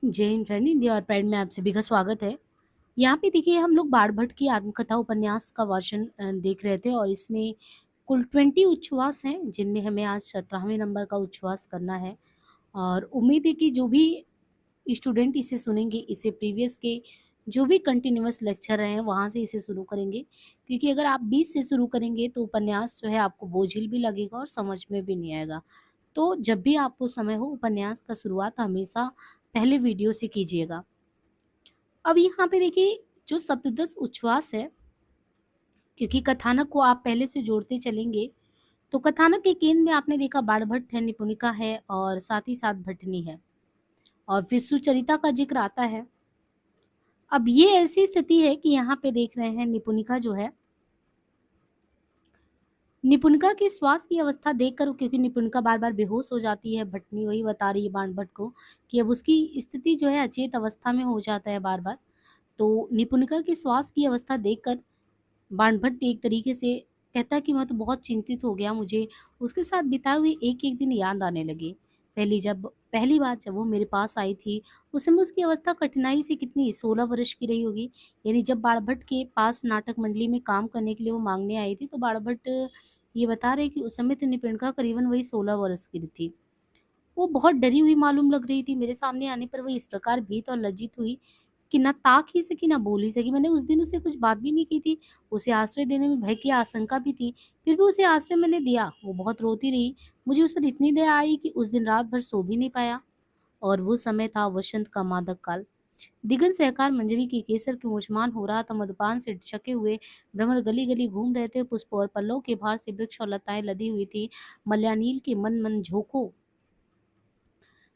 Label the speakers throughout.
Speaker 1: जय हिंद फ्रेंड, हिंदी और प्राइड में आप सभी का स्वागत है। यहाँ पे देखिए हम लोग बाण भट्ट की आत्मकथा उपन्यास का वाचन देख रहे थे और इसमें कुल 20 उच्छ्वास हैं जिनमें हमें आज 17वें नंबर का उच्छ्वास करना है। और उम्मीद है कि जो भी स्टूडेंट इसे सुनेंगे, इसे प्रीवियस के जो भी कंटिन्यूअस लेक्चर रहे हैं वहाँ से इसे शुरू करेंगे, क्योंकि अगर आप 20 से शुरू करेंगे तो उपन्यास जो है आपको बोझिल भी लगेगा और समझ में भी नहीं आएगा। तो जब भी आपको समय हो उपन्यास का शुरुआत हमेशा पहले वीडियो से कीजिएगा। अब यहाँ पे देखिए जो सप्तदश उच्छ्वास है, क्योंकि कथानक को आप पहले से जोड़ते चलेंगे तो कथानक के केंद्र में आपने देखा बाणभट्ट है, निपुणिका है और साथ ही साथ भट्टनी है और फिर सुचरिता का जिक्र आता है। अब ये ऐसी स्थिति है कि यहाँ पे देख रहे हैं निपुणिका जो है, निपुणिका की श्वास की अवस्था देखकर, क्योंकि निपुणिका बार बार बेहोश हो जाती है, भट्टनी वही बता रही है बाणभट्ट को कि अब उसकी स्थिति जो है अचेत अवस्था में हो जाता है बार बार। तो निपुणिका की श्वास की अवस्था देखकर बाणभट्ट एक तरीके से कहता है कि मैं तो बहुत चिंतित हो गया, मुझे उसके साथ बिताए हुए एक-एक दिन याद आने लगे। पहली बार जब वो मेरे पास आई थी, उस समय उसकी अवस्था कठिनाई से कितनी 16 वर्ष की रही होगी। यानी जब बाणभट्ट के पास नाटक मंडली में काम करने के लिए वो माँगने आई थी, तो बाणभट्ट ये बता रहे हैं कि उस समय तो निपुणिका करीबन वही 16 वर्ष की थी। वो बहुत डरी हुई मालूम लग रही थी। मेरे सामने आने पर वो इस प्रकार भीत और लज्जित हुई कि ना ताक ही सकी ना बोल ही सकी। मैंने उस दिन उसे कुछ बात भी नहीं की थी। उसे आश्रय देने में भय की आशंका भी थी, फिर भी उसे आश्रय मैंने दिया। वो बहुत रोती रही। मुझे उस पर इतनी दया आई कि उस दिन रात भर सो भी नहीं पाया। और वो समय था वसंत का मादक काल। दिगंत सहकार मंजरी की केसर के मुझमान हो रहा था। मधुपान से ढके हुए भ्रमर गली गली घूम रहे थे। पुष्प और पल्लव के भार से वृक्ष और लताएं लदी हुई थी। मल्यानील के मन मन झोंकों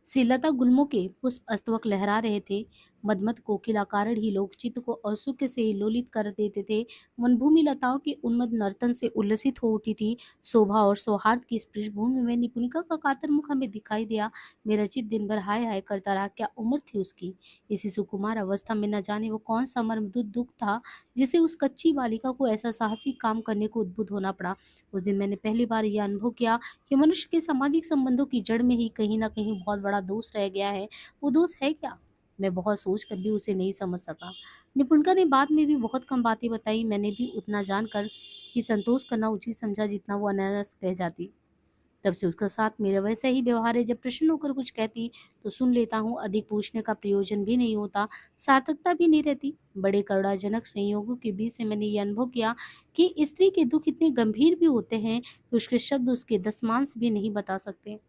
Speaker 1: से लता गुल्मों के पुष्प अस्तवक लहरा रहे थे। मदमद कोकिला कारण ही लोग चित्त को औत्सुक्य से लोलित कर देते थे। वनभूमि लताओं के उन्मद नर्तन से उल्लसित हो उठी थी। शोभा और सौहार्द की इस पृष्ठभूमि में निपुणिका का कातर मुख हमें दिखाई दिया। मेरा चित्त दिन भर हाय हाय करता रहा। क्या उम्र थी उसकी! इसी सुकुमार अवस्था में न जाने वो कौन सा मर्मदुद दुख था जिसे उस कच्ची बालिका को ऐसा साहसी काम करने को उद्बुद्ध होना पड़ा। उस दिन मैंने पहली बार यह अनुभव किया कि मनुष्य के सामाजिक संबंधों की जड़ में ही कहीं न कहीं बहुत बड़ा दोष रह गया है। वो दोष है क्या? मैं बहुत सोच कर भी उसे नहीं समझ सका। निपुणिका ने बाद में भी बहुत कम बातें बताई। मैंने भी उतना जानकर ही संतोष करना उचित समझा जितना वो अनायास कह जाती। तब से उसका साथ मेरा वैसा ही व्यवहार है। जब प्रश्न होकर कुछ कहती तो सुन लेता हूँ। अधिक पूछने का प्रयोजन भी नहीं होता, सार्थकता भी नहीं रहती। बड़े करुणाजनक संयोगों के बीच से मैंने ये अनुभव किया कि स्त्री के दुख इतने गंभीर भी होते हैं कि उसके शब्द उसके दसमांश भी नहीं बता सकते।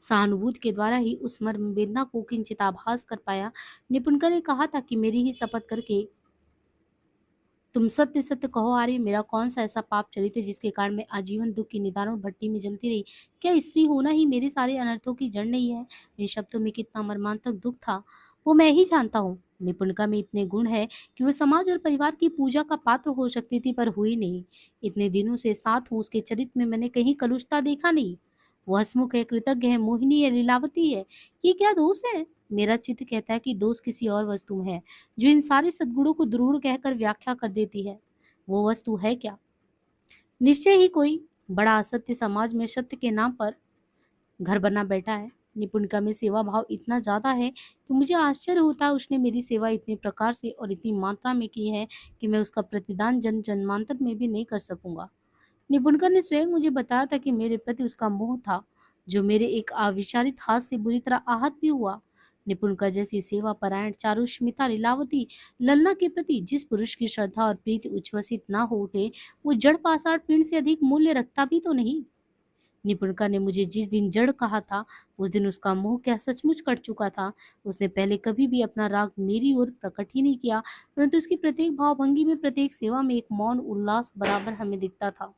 Speaker 1: सहानुभूति के द्वारा ही उस मर्म वेदना को किंचित आभास कर पाया। निपुणकर ने कहा था कि मेरी ही शपथ करके तुम सत्य सत्य कहो आर्य, मेरा कौन सा ऐसा पाप चरित है जिसके कारण मैं आजीवन दुख की निदारुण भट्टी में जलती रही? क्या स्त्री होना ही मेरे सारे अनर्थों की जड़ नहीं है? इन शब्दों में कितना मर्मांतक दुख था वो मैं ही जानता हूँ। निपुणिका में इतने गुण है कि वो समाज और परिवार की पूजा का पात्र हो सकती थी, पर हुई नहीं। इतने दिनों से साथ हूँ, उसके चरित्र में मैंने कहीं कलुषता देखा नहीं। वो हसमुख है, कृतज्ञ है, मोहिनी है, लीलावती है। ये क्या दोष है? मेरा चित्त कहता है कि दोष किसी और वस्तु में है जो इन सारे सद्गुणों को दुरूह कहकर व्याख्या कर देती है। वो वस्तु है क्या? निश्चय ही कोई बड़ा असत्य समाज में सत्य के नाम पर घर बना बैठा है। निपुणिका में सेवा भाव इतना ज्यादा है कि मुझे आश्चर्य होता है उसने मेरी सेवा इतने प्रकार से और इतनी मात्रा में की है कि मैं उसका प्रतिदान जन्म जन्मांतर में भी नहीं कर सकूंगा। निपुणकर ने स्वयं मुझे बताया था कि मेरे प्रति उसका मोह था, जो मेरे एक अविचारित हाथ से बुरी तरह आहत भी हुआ। निपुणकर जैसी सेवा परायण चारुष्मिता लीलावती ललना के प्रति जिस पुरुष की श्रद्धा और प्रीति उच्छ्वसित ना हो उठे, वो जड़ पाषाण पिंड से अधिक मूल्य रखता भी तो नहीं। निपुणकर ने मुझे जिस दिन जड़ कहा था, उस दिन उसका मोह क्या सचमुच कट चुका था। उसने पहले कभी भी अपना राग मेरी ओर प्रकट ही नहीं किया, परंतु उसकी प्रत्येक भावभंगी में, प्रत्येक सेवा में एक मौन उल्लास बराबर हमें दिखता था।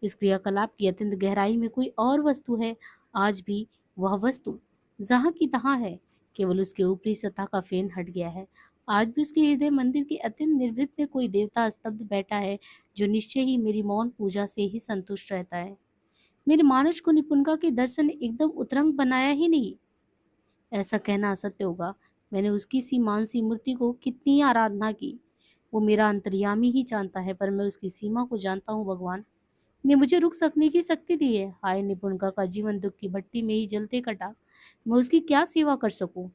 Speaker 1: इस क्रियाकलाप की अत्यंत गहराई में कोई और वस्तु है। आज भी वह वस्तु जहाँ की तहाँ है, केवल उसके ऊपरी सतह का फेन हट गया है। आज भी उसके हृदय मंदिर के अत्यंत निर्भीत में कोई देवता स्तब्ध बैठा है, जो निश्चय ही मेरी मौन पूजा से ही संतुष्ट रहता है। मेरे मानस को निपुणिका के दर्शन ने एकदम उतरंग बनाया ही नहीं, ऐसा कहना असत्य होगा। मैंने उसकी सी मानसी मूर्ति को कितनी आराधना की, वो मेरा अंतर्यामी ही जानता है, पर मैं उसकी सीमा को जानता हूँ। भगवान ने मुझे रुक सकने की शक्ति दी है। हाय, निपुणिका का जीवन दुख की भट्टी में ही जलते कटा। मैं उसकी क्या सेवा कर सकूं?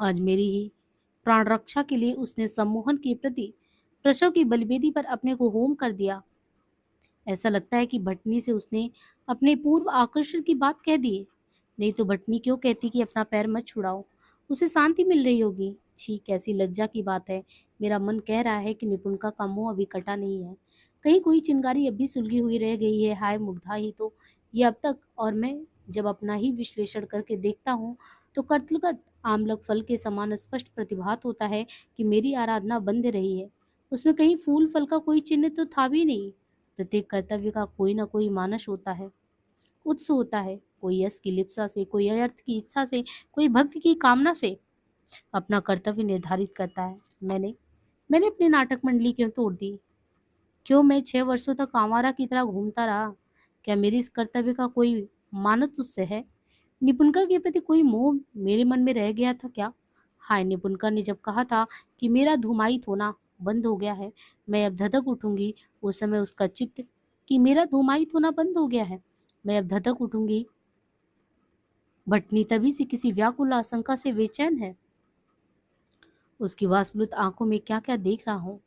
Speaker 1: आज मेरी ही प्राण रक्षा के लिए उसने सम्मोहन के प्रति प्रसव की बलिवेदी पर अपने को होम कर दिया। ऐसा लगता है कि भटनी से उसने अपने पूर्व आकर्षण की बात कह दी है। नहीं तो भटनी क्यों कहती कि अपना पैर मत छुड़ाओ, उसे शांति मिल रही होगी। छी, कैसी लज्जा की बात है। मेरा मन कह रहा है कि निपुणिका का मुंह अभी कटा नहीं है, कहीं कोई चिंगारी अब भी सुलगी हुई रह गई है। हाय मुग्धा ही तो ये अब तक। और मैं जब अपना ही विश्लेषण करके देखता हूँ तो कर्तलगत आमलक फल के समान स्पष्ट प्रतिभात होता है कि मेरी आराधना बंद रही है। उसमें कहीं फूल फल का कोई चिन्ह तो था भी नहीं। प्रत्येक कर्तव्य का कोई ना कोई मानस होता है, उत्स होता है। कोई यश की लिप्सा से, कोई अर्थ की इच्छा से, कोई भक्ति की कामना से अपना कर्तव्य निर्धारित करता है। मैंने मैंने अपनी नाटक मंडली क्यों तोड़ दी? क्यों मैं 6 वर्षों तक आवारा की तरह घूमता रहा? क्या मेरी इस कर्तव्य का कोई मानस उससे है? निपुणिका के प्रति कोई मोह मेरे मन में रह गया था क्या? हाय, निपुणिका ने जब कहा था कि मेरा धूमायित होना बंद हो गया है, मैं अब धधक उठूंगी। उस समय उसका चित्त कि मेरा धूमायित होना बंद हो गया है, मैं अब धधक उठूंगी। भटनी तभी से किसी व्याकुल आशंका से बेचैन है। उसकी वाष्पलुत आंखों में क्या क्या देख रहा हूँ।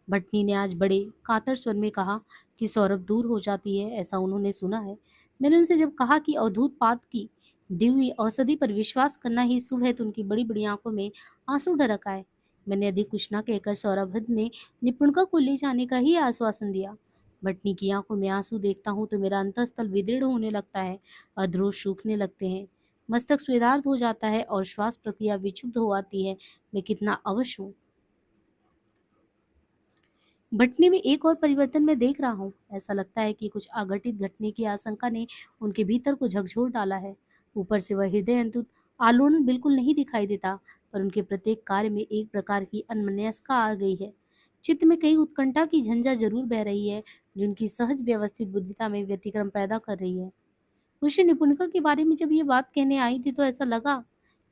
Speaker 1: भटनी ने आज बड़े कातर स्वर में कहा कि सौरभ दूर हो जाती है, ऐसा उन्होंने सुना है। मैंने उनसे जब कहा कि अवधूत पाद की दिव्य औषधि पर विश्वास करना ही शुभ है तो उनकी बड़ी बड़ी आंखों में आंसू ढरक आए। मैंने अधिक कुछ न कहकर सौरभ में निपुणिका को ले जाने का ही आश्वासन दिया। भटनी की आंखों में आंसू देखता हूँ तो मेरा अंतःस्थल विदृढ़ होने लगता है, अधरोष सूखने लगते हैं, मस्तक स्वेदार्थ हो जाता है और श्वास प्रक्रिया विक्षुब्ध हो आती है। मैं कितना अवश्य हूँ। भटनी में एक और परिवर्तन मैं देख रहा हूँ। ऐसा लगता है कि कुछ अघटित घटने की आशंका ने उनके भीतर को झकझोर डाला है। ऊपर से वह हृदय अंतुत आलोड़न बिल्कुल नहीं दिखाई देता, पर उनके प्रत्येक कार्य में एक प्रकार की अनमनस्कता आ गई है। चित्त में कहीं उत्कंठा की झंझा जरूर बह रही है, जो उनकी सहज व्यवस्थित बुद्धिता में व्यतिक्रम पैदा कर रही है। मुझे निपुणिका के बारे में जब ये बात कहने आई थी तो ऐसा लगा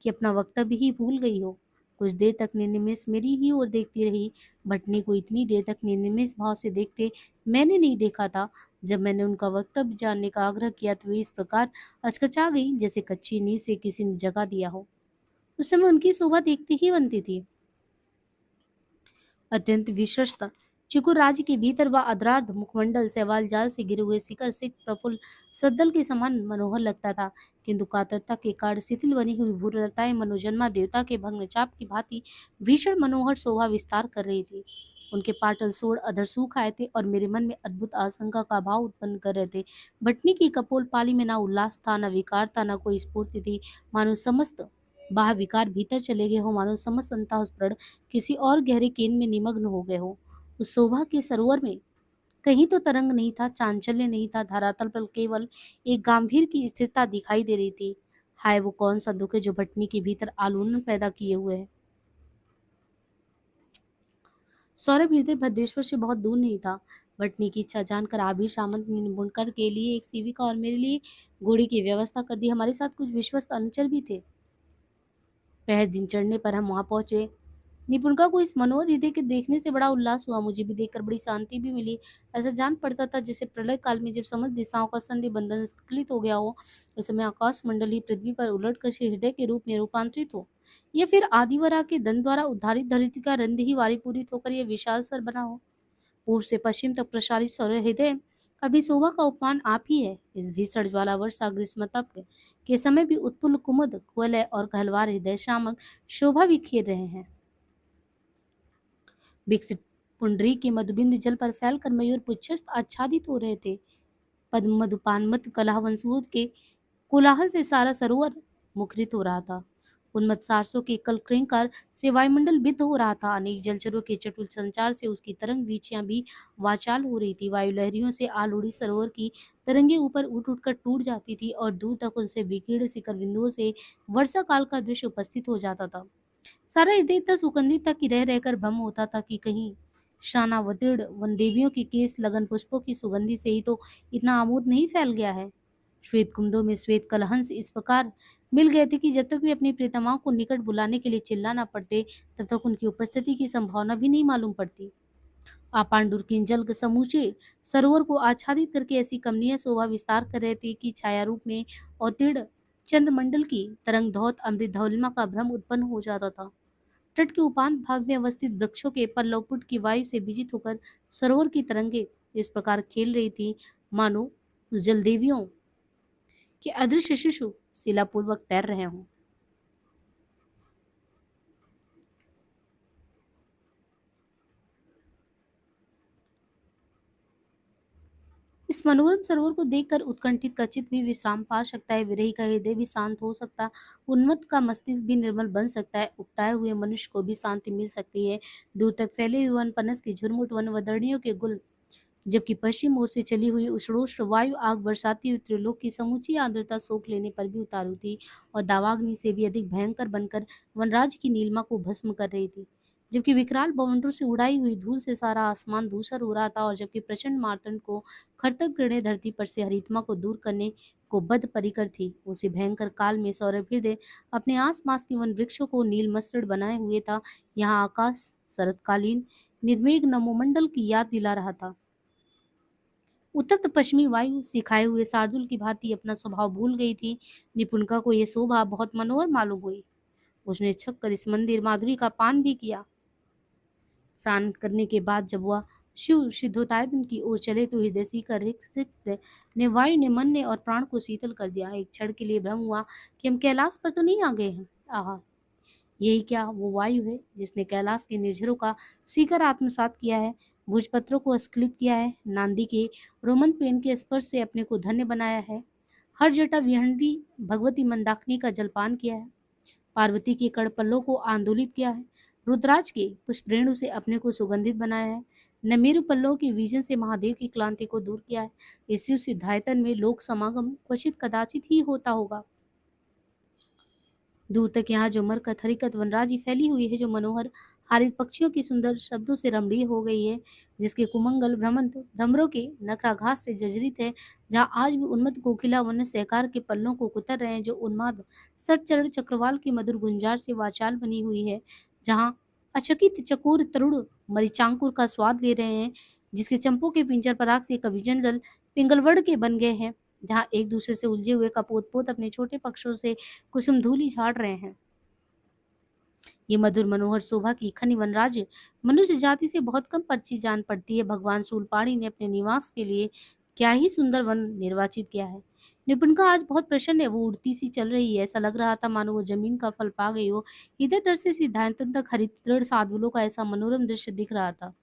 Speaker 1: कि अपना वक्तव्य ही भूल गई हो। कुछ देर तक निर्निमेष मेरी ही ओर देखती रही। भटनी को इतनी देर तक निर्निमेष भाव से देखते मैंने नहीं देखा था। जब मैंने उनका वक्तव्य जानने का आग्रह किया तो वे इस प्रकार अचकचा गई जैसे कच्ची नींद से किसी ने जगा दिया हो। उस समय उनकी शोभा देखती ही बनती थी। अत्यंत विश्वस्त चिकुर राज्य के भीतर वह अद्रार्ध मुखमंडल शैवाल जाल से घिरे हुए शिखर सिख प्रफुल्ल सद्दल के समान मनोहर लगता था, किंतु कातरता के कारण शिथिल बनी हुई भूरलताएं मनोजन्मा देवता के भग्न चाप की भांति भीषण मनोहर शोभा विस्तार कर रही थी। उनके पाटल सोड़ अधर सूख आए थे और मेरे मन में अद्भुत आशंका का भाव उत्पन्न कर रहे थे। भटनी की कपोल पाली में ना उल्लास था, न विकार था, न कोई स्फूर्ति थी। मानो समस्त बाह विकार भीतर चले गए हो, मानो समस्त अंतःस्फुरण किसी और गहरे केंद्र में निमग्न हो गए हो। उस शोभा के सरोवर में कहीं तो तरंग नहीं था, चांचल्य नहीं था, धरातल पर केवल एक गंभीर की स्थिरता दिखाई दे रही थी। हाय, वो कौन सा दुख है जो भटनी के भीतर आलोड़न पैदा किए हुए है। सौरभ हृदय भद्रेश्वर से बहुत दूर नहीं था। भटनी की इच्छा जानकर आबिर सामंत ने बुनकर के लिए एक सेविका और मेरे लिए घोड़ी की व्यवस्था कर दी। हमारे साथ कुछ विश्वस्त अनुचर भी थे। पहर दिन चढ़ने पर हम वहां पहुंचे। निपुणिका को इस मनोहर हृदय के देखने से बड़ा उल्लास हुआ। मुझे भी देखकर बड़ी शांति भी मिली। ऐसा जान पड़ता था जैसे प्रलय काल में जब समस्त दिशाओं का संधि बंधन स्खलित हो गया हो, उस समय आकाश मंडल ही पृथ्वी पर उलटकर से हृदय के रूप में रूपांतरित हो, या फिर आदिवरा के दंड द्वारा उद्धारित धरती का रंध्र ही वारीपूरित होकर यह विशाल सर बना हो। पूर्व से पश्चिम तक प्रसारित सौर हृदय अपनी शोभा का उपमान आप ही है। इस भीषण ज्वाला वर्षा ग्रीष्म तप के समय भी उत्पुल कुमुद कुवलय और कहलवार हृदय शामक शोभा बिखेर रहे हैं। विकसित पुंडरी के मधुबिंद जल पर फैलकर मयूर पुच्छस्त आच्छादित हो रहे थे। पद्म मधुपान मत कलह वंशवोद के कोलाहल से सारा सरोवर मुखरित हो रहा था। उन्मत्त सारसों के कल क्रेंकार से वायुमंडल बिद्ध हो रहा था। अनेक जलचरों के चटुल संचार से उसकी तरंग वीचियां भी वाचाल हो रही थी। वायु लहरियों से आलूड़ी सरोवर की तरंगे ऊपर उठ उठकर टूट जाती थी और दूर तक उनसे विकीर्ण शिखर बिंदुओं से वर्षा काल का दृश्य उपस्थित हो जाता था। सारा हृदय इतना सुगंधित था कि रह रहकर भ्रम होता था कि कहीं शानावतीर्ण वन देवियों की केस लगन पुष्पों की सुगंधि से ही तो इतना आमोद नहीं फैल गया है। श्वेत कुंदों में श्वेत कलहंस इस प्रकार मिल गए थे कि जब तक वे अपनी प्रियतमाओं को निकट बुलाने के लिए चिल्लाना पड़ते, तब तक उनकी उपस्थिति की संभावना भी नहीं मालूम पड़ती। आपांडुर किंजल के समूचे सरोवर को आच्छादित करके ऐसी कमनीय शोभा विस्तार कर रहे थे कि छाया रूप में अवतीर्ण चंद्रमंडल की तरंगधौत अमृत धवलिमा का भ्रम उत्पन्न हो जाता था। तट के उपांत भाग में अवस्थित वृक्षों के पल्लवपुट की वायु से विजित होकर सरोवर की तरंगे इस प्रकार खेल रही थी, मानो जलदेवियों के अदृश्य शिशु शिलापूर्वक तैर रहे हों। इस मनोरम सरोवर को देखकर उत्कंठित का चित्त भी विश्राम पा सकता है, विरही का हृदय भी शांत हो सकता, उन्मत्त का मस्तिष्क भी निर्मल बन सकता है, उकताए हुए मनुष्य को भी शांति मिल सकती है। दूर तक फैले हुए वन पनस के झुरमुट वन वदरणियों के गुल, जबकि पश्चिम ओर से चली हुई उष्णोष्ण वायु आग बरसाती हुई त्रिलोक की समूची आर्द्रता सोख लेने पर भी उतारू थी और दावाग्नि से भी अधिक भयंकर बनकर वनराज की नीलिमा को भस्म कर रही थी। जबकि विकराल बवंडरों से उड़ाई हुई धूल से सारा आसमान धूसर हो रहा था और जबकि प्रचंड मार्तंड को खरतक किरणें धरती पर से हरितमा को दूर करने को बद्ध परिकर थी, उसी भयंकर काल में सौरभ हृदय अपने आसपास के वन वृक्षों को नील मसृण बनाए हुए था। यहाँ आकाश शरतकालीन निर्मेघ नमोमंडल की याद दिला रहा था। उत्तप्त पश्चिमी वायु सिखाए हुए शार्दुल की भांति अपना स्वभाव भूल गई थी। निपुणिका को यह शोभा बहुत मनोहर मालूम हुई। उसने छक कर इस मंदिर माधुरी का पान भी किया। स्नान करने के बाद जब वह शिव सिद्धोतायतन की ओर चले तो हृदय सीकर रिक्त ने वायु ने मन ने और प्राण को शीतल कर दिया। एक क्षण के लिए भ्रम हुआ कि हम कैलाश पर तो नहीं आ गए हैं। आहा, यही क्या वो वायु है जिसने कैलाश के निर्झरों का सीकर आत्मसात किया है, भोजपत्रों को स्खलित किया है, नांदी के रोमन पेन के स्पर्श से अपने को धन्य बनाया है, हर जटा विहंडी भगवती मंदाकिनी का जलपान किया है, पार्वती के कड़पल्लों को आंदोलित किया है, रुद्राज के पुष्परेणु से अपने को सुगंधित बनाया है, नमेरु पल्लों के विजन से महादेव की क्लांति को दूर किया है। इस शिव सिद्धायतन में लोक समागम क्वचित कदाचित ही होता होगा। दूर तक यहाँ जो मरकत हरिकत वनराजी फैली हुई है, जो मनोहर हारित पक्षियों की सुंदर शब्दों से रमणीय हो गई है, जिसके कुमंगल भ्रमंत भ्रमरों के नखराघास से जर्जरित है, जहाँ आज भी उन्मत्त कोकिला वन सहकार के पल्लों को कुतर रहे हैं, जो उन्माद सटचरण चक्रवाल की मधुर गुंजार से वाचाल बनी हुई है, जहाँ अचकित चकोर तरुण मरिचांकुर का स्वाद ले रहे हैं, जिसके चंपों के पिंजर पराग से कवि जल पिंगलवड़ के बन गए हैं, जहाँ एक दूसरे से उलझे हुए कपोत पोत अपने छोटे पक्षों से कुसुम धूलि झाड़ रहे हैं। ये मधुर मनोहर शोभा की खनि वनराज मनुष्य जाति से बहुत कम पर्ची जान पड़ती है। भगवान शूलपाणी ने अपने निवास के लिए क्या ही सुंदर वन निर्वाचित किया है। निपुणिका आज बहुत प्रसन्न है, वो उड़ती सी चल रही है, ऐसा लग रहा था मानो वो जमीन का फल पा गई हो। इधर तर से सिद्धांतन तक हरित दृढ़ साधुलों का ऐसा मनोरम दृश्य दिख रहा था।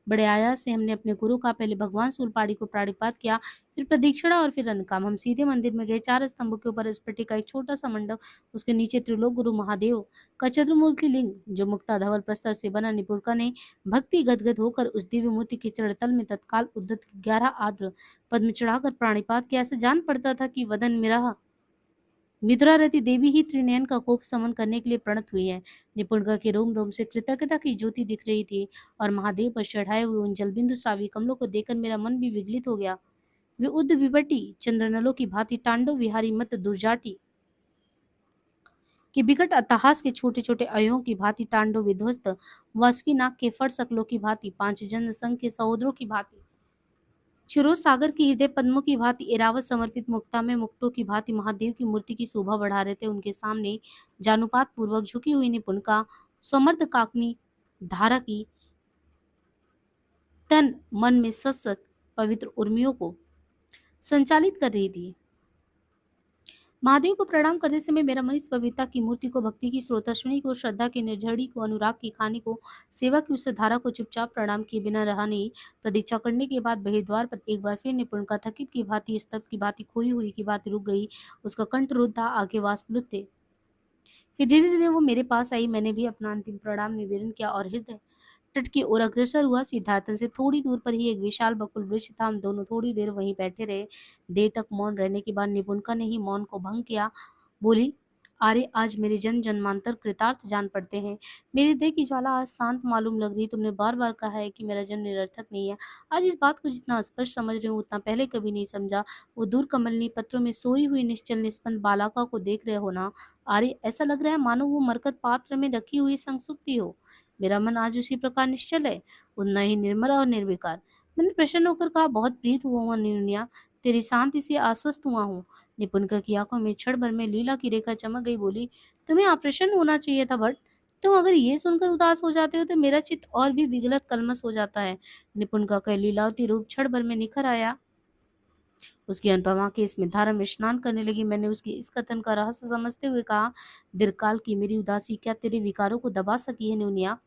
Speaker 1: बड़े आयास से हमने अपने गुरु का पहले भगवान शूलपाणी को प्राणिपात किया, फिर प्रदक्षिणा और फिर अन्य काम। हम सीधे मंदिर में गए। 4 स्तंभों के ऊपर स्फटिक का एक छोटा सा मंडप, उसके नीचे त्रिलोक गुरु महादेव का चतुर्मुखी लिंग जो मुक्ता धवल प्रस्तर से बना। निपुणिका ने भक्ति गदगद होकर उस दिव्य मूर्ति के चरण तल में तत्काल उद्धत 11 आद्र पद्म चढ़ाकर प्राणिपात किया। ऐसे जान पड़ता था कि वदन मिरा मित्रा रति देवी ही त्रिनयन का कोप समन करने के लिए प्रणत हुई है। निपुणिका के रोम रोम से कृतज्ञता की ज्योति दिख रही थी और महादेव पर चढ़ाए हुए उन जलबिंदु श्रावी कमलों को देखकर मेरा मन भी विगलित हो गया। वे उद्द विपटी चंद्रनलों की भांति तांडव विहारी मत दुर्जाटी के विकट अट्टहास के छोटे छोटे अयों की भांति तांडव विध्वस्त वासुकी नाग के फर सकलों की भांति पांच जन संघ के सहोदरों की भांति क्षीरोद सागर की हृदय पद्मों की भांति एरावत समर्पित मुक्ता में मुक्तों की भांति महादेव की मूर्ति की शोभा बढ़ा रहे थे। उनके सामने जानुपात पूर्वक झुकी हुई निपुणिका समर्थ काकनी धारा की तन मन में सत्सत पवित्र उर्मियों को संचालित कर रही थी। महादेव को प्रणाम करते समय मेरा मन इस पवित्रता की मूर्ति को, भक्ति की स्रोतस्विनी को, श्रद्धा की निर्झरी को, अनुराग की खानी को, सेवा की उस धारा को चुपचाप प्रणाम किए बिना रहा नहीं। प्रतीक्षा करने के बाद बहिर्द्वार पर एक बार फिर निपुणिका थकित की भांति, स्तब्ध की भांति, खोई हुई की भांति रुक गई। उसका कंठ रुद्ध था, आगे वाष्पलुत थे। फिर धीरे धीरे वो मेरे पास आई। मैंने भी अपना अंतिम प्रणाम निवेदन किया और हृदय तट की ओर अग्रसर हुआ। सिद्धार्थन से थोड़ी दूर पर ही एक विशाल बकुल वृक्ष था। हम दोनों थोड़ी देर वहीं बैठे रहे। देर तक मौन रहने के बाद निपुणिका ने ही मौन को भंग किया। बोली, अरे आज मेरे जन्म जन्मांतर कृतार्थ जान पड़ते हैं। मेरे देह की ज्वाला आज शांत मालूम लग रही। तुमने बार बार कहा है कि मेरा जन्म निरर्थक नहीं है। आज इस बात को जितना स्पष्ट समझ रही हूँ उतना पहले कभी नहीं समझा। वो दूर कमलनी पत्रों में सोई हुई निश्चल निस्पंद बालिका को देख रहे हो ना? अरे ऐसा लग रहा है मानो वो मरकत पात्र में रखी हुई संसुप्ति हो। मेरा मन आज उसी प्रकार निश्चल है, उतना ही निर्मल और निर्विकार। मैंने प्रसन्न होकर कहा, बहुत प्रीत हुआ नीनुनिया, तेरी शांति से आश्वस्त हुआ हूँ। निपुणिका की आंखों में क्षण भर में लीला की रेखा चमक गई, बोली, तुम्हें अप्रसन्न होना चाहिए था भट्ट। तुम अगर ये सुनकर उदास हो जाते हो तो मेरा चित्त और भी विगलित कलमस हो जाता है। निपुणिका का लीलावती रूप क्षण भर में निखर आया। उसकी अनुपमा के इसमें धारा में स्नान करने लगी। मैंने उसके इस कथन का रहस्य समझते हुए कहा, दीर्घकाल की मेरी उदासी क्या तेरे विकारों को दबा सकी है न्यूनिया?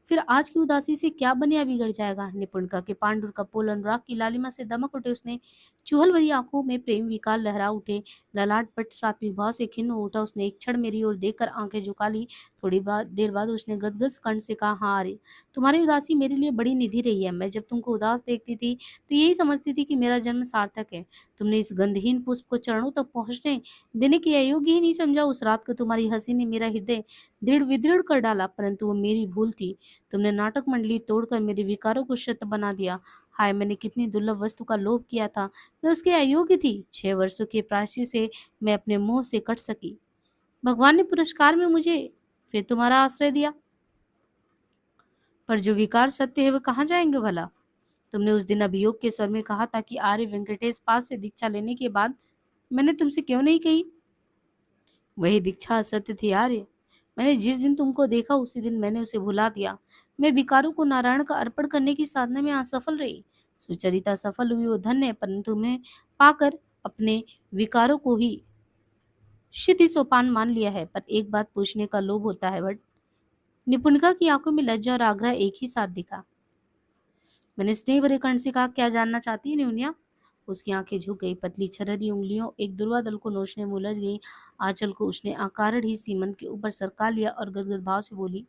Speaker 1: फिर आज की उदासी से क्या बनिया बिगड़ जाएगा? निपुणिका के पांडुर कपोल अनुराग की लालिमा से दमक उठे। उसने चूहल भरी आंखों में प्रेम विकार लहरा उठे। ललाट पट सात्विक भाव से खिन्न हो उठा। उसने एक क्षण मेरी ओर देखकर आंखें झुका ली। थोड़ी देर बाद उसने गदगद कंठ से कहा, हाँ अरे, तुम्हारी उदासी मेरे लिए बड़ी निधि रही है। मैं जब तुमको उदास देखती थी तो यही समझती थी कि मेरा जन्म सार्थक है। तुमने इस गंधहीन पुष्प को चरणों तक पहुंचने देने के अयोग्य ही नहीं समझा। उस रात को तुम्हारी हंसी ने मेरा हृदय दृढ़ विदृढ़ कर डाला, परंतु वो मेरी भूल थी। तुमने नाटक मंडली तोड़कर मेरे विकारों को शत बना दिया। हाय, मैंने कितनी दुर्लभ वस्तु का लोभ किया था। मैं उसके अयोग्य थी। 6 वर्षों के प्रायश्चित से मैं अपने मोह से कट सकी। भगवान ने पुरस्कार में मुझे फिर तुम्हारा आश्रय दिया। पर जो विकार सत्य है वो कहाँ जाएंगे भला? तुमने उस दिन अभियोग के स्वर में कहा था कि आर्य वेंकटेश पास से दीक्षा लेने के बाद मैंने तुमसे क्यों नहीं कही? वही दीक्षा असत्य थी आर्य। मैंने जिस दिन तुमको देखा उसी दिन मैंने उसे भुला दिया। मैं विकारों को नारायण का अर्पण करने की साधना में असफल रही। सुचरिता सफल हुई वो धन्य है, परंतु मैं पाकर अपने विकारों को ही क्षिति सोपान मान लिया है। पर एक बात पूछने का लोभ होता है बट निपुणिका की आंखों में लज्जा और आग्रह एक ही साथ दिखा। मैंने स्नेह भरे कंठ से कहा, क्या जानना चाहती है न्यूनिया? उसकी आंखें झुक गई। पतली छरहरी उंगलियों एक दुर्वा दल को नोचने में उलझ गई। आंचल को उसने आकारढ़ ही सीमंत के ऊपर सरका लिया और गदगद भाव से बोली,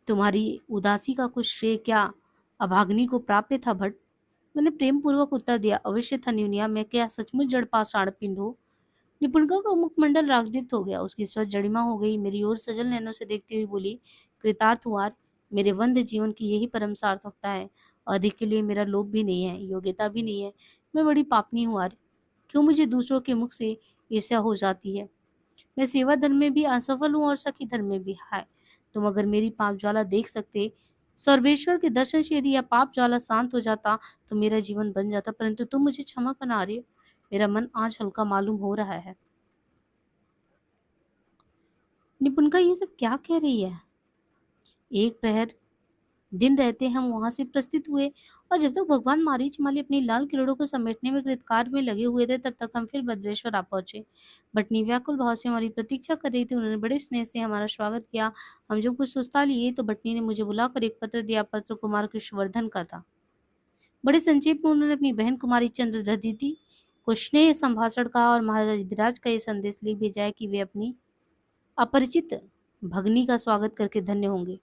Speaker 1: तुम्हारी उदासी का कुछ श्रेय क्या अभाग्नि को प्राप्य था भट्ट? मैंने प्रेम पूर्वक उत्तर दिया, अवश्य था न्यूनिया। मैं क्या सचमुच जड़ पाषाण पिंड हूँ? निपुणिका का मुखमंडल रागदीप्त हो गया। उसकी स्वर जड़िमा हो गई। मेरी ओर सजल नैनों से देखती हुई बोली, कृतार्थ हुआ। मेरे वंध जीवन की यही परम सार्थकता है। अधिक के लिए मेरा लोभ भी नहीं है, योग्यता भी नहीं है। मैं बड़ी पापनी हूँ आर्य। क्यों मुझे दूसरों के मुख से ईर्ष्या हो जाती है? मैं सेवा धर्म में भी असफल हूँ और सखी धर्म में भी। हाय, तुम अगर मेरी पाप ज्वाला देख सकते। सर्वेश्वर के दर्शन से यदि यह पाप ज्वाला शांत हो जाता तो मेरा जीवन बन जाता, परंतु तुम मुझे क्षमा करना रही हो। मेरा मन आज हल्का मालूम हो रहा है। निपुणिका ये सब क्या कह रही है? एक प्रहर दिन रहते हम वहां से प्रस्थित हुए, और जब तक भगवान मारीचमाली अपनी लाल किरणों को समेटने में कृतकार्य में लगे हुए थे तब तक हम फिर भद्रेश्वर आ पहुंचे। बटनी व्याकुल भाव से हमारी प्रतीक्षा कर रही थी। उन्होंने बड़े स्नेह से हमारा स्वागत किया। हम जब कुछ सुस्ता लिए तो बटनी ने मुझे बुलाकर एक पत्र दिया। पत्र कुमार कृष्णवर्धन का था। बड़े संक्षेप में उन्होंने अपनी बहन कुमारी चंद्रदीति को स्नेह संभाषण का और महाराज धीराज का ये संदेश लिख भेजा है कि वे अपनी अपरिचित भगनी का स्वागत करके धन्य होंगे।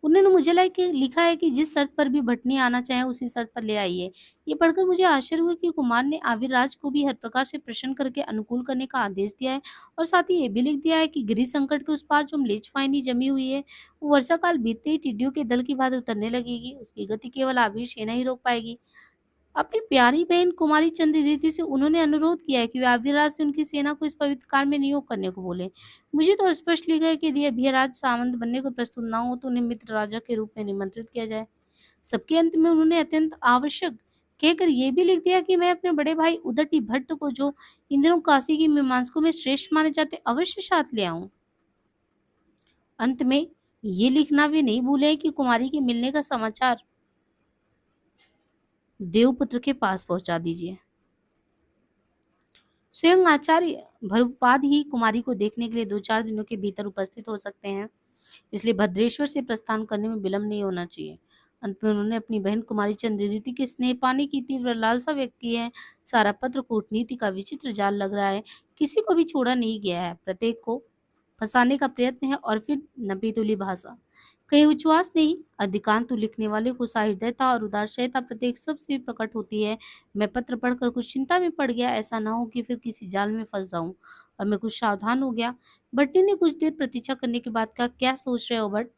Speaker 1: उन्होंने मुझे लिखा है कि जिस शर्त पर भी भटनी आना चाहे उसी शर्त पर ले आइए। ये पढ़कर मुझे आश्चर्य हुआ कि कुमार ने आविर्राज को भी हर प्रकार से प्रसन्न करके अनुकूल करने का आदेश दिया है, और साथ ही ये भी लिख दिया है कि गिरी संकट के उस पार जो म्लेच्छ फाइनी जमी हुई है वो वर्षा काल बीतते ही टिड्डियों के दल की भांति उतरने लगेगी। उसकी गति केवल आविर सेना ही रोक पाएगी। अपनी प्यारी बहन कुमारी चंद्रदीति से उन्होंने अनुरोध किया है कि वे अभिराज से उनकी सेना को इस पवित्र कार्य में नियोग करने को बोले। मुझे तो स्पष्ट लिखा है कि यदि अभिराज सामंत बनने को प्रस्तुत ना हो तो उन्हें मित्र राजा के रूप में निमंत्रित किया जाए। सबके अंत में उन्होंने अत्यंत आवश्यक कहकर यह भी लिख दिया कि मैं अपने बड़े भाई उदटी भट्ट को, जो इन दिनों काशी की मीमांसकों में श्रेष्ठ माने जाते, अवश्य साथ ले आऊं। अंत में ये लिखना वे नहीं भूले कि कुमारी के मिलने का समाचार देवपुत्र के पास पहुंचा दीजिए। स्वयं आचार्य भरद्वाज ही कुमारी को देखने के लिए 2-4 दिनों के भीतर उपस्थित हो सकते हैं, इसलिए भद्रेश्वर से प्रस्थान करने में विलंब नहीं होना चाहिए। अंत में उन्होंने अपनी बहन कुमारी चंद्रदीति के स्नेह पाने की तीव्र लालसा व्यक्त की है। सारा पत्र कूटनीति का विचित्र जाल लग रहा है। किसी को भी छोड़ा नहीं गया है। प्रत्येक को फंसाने का प्रयत्न है, और फिर नपीतुली भाषा, कहीं उच्छ्वास नहीं। अधिकांत लिखने वाले को सहृदयता और उदारशयता प्रत्येक शब्द से प्रकट होती है। मैं पत्र पढ़कर कुछ चिंता में पड़ गया। ऐसा ना हो कि फिर किसी जाल में फंस जाऊं, और मैं कुछ सावधान हो गया। भट्टी ने कुछ देर प्रतीक्षा करने के बाद कहा, क्या सोच रहे हो भट्ट?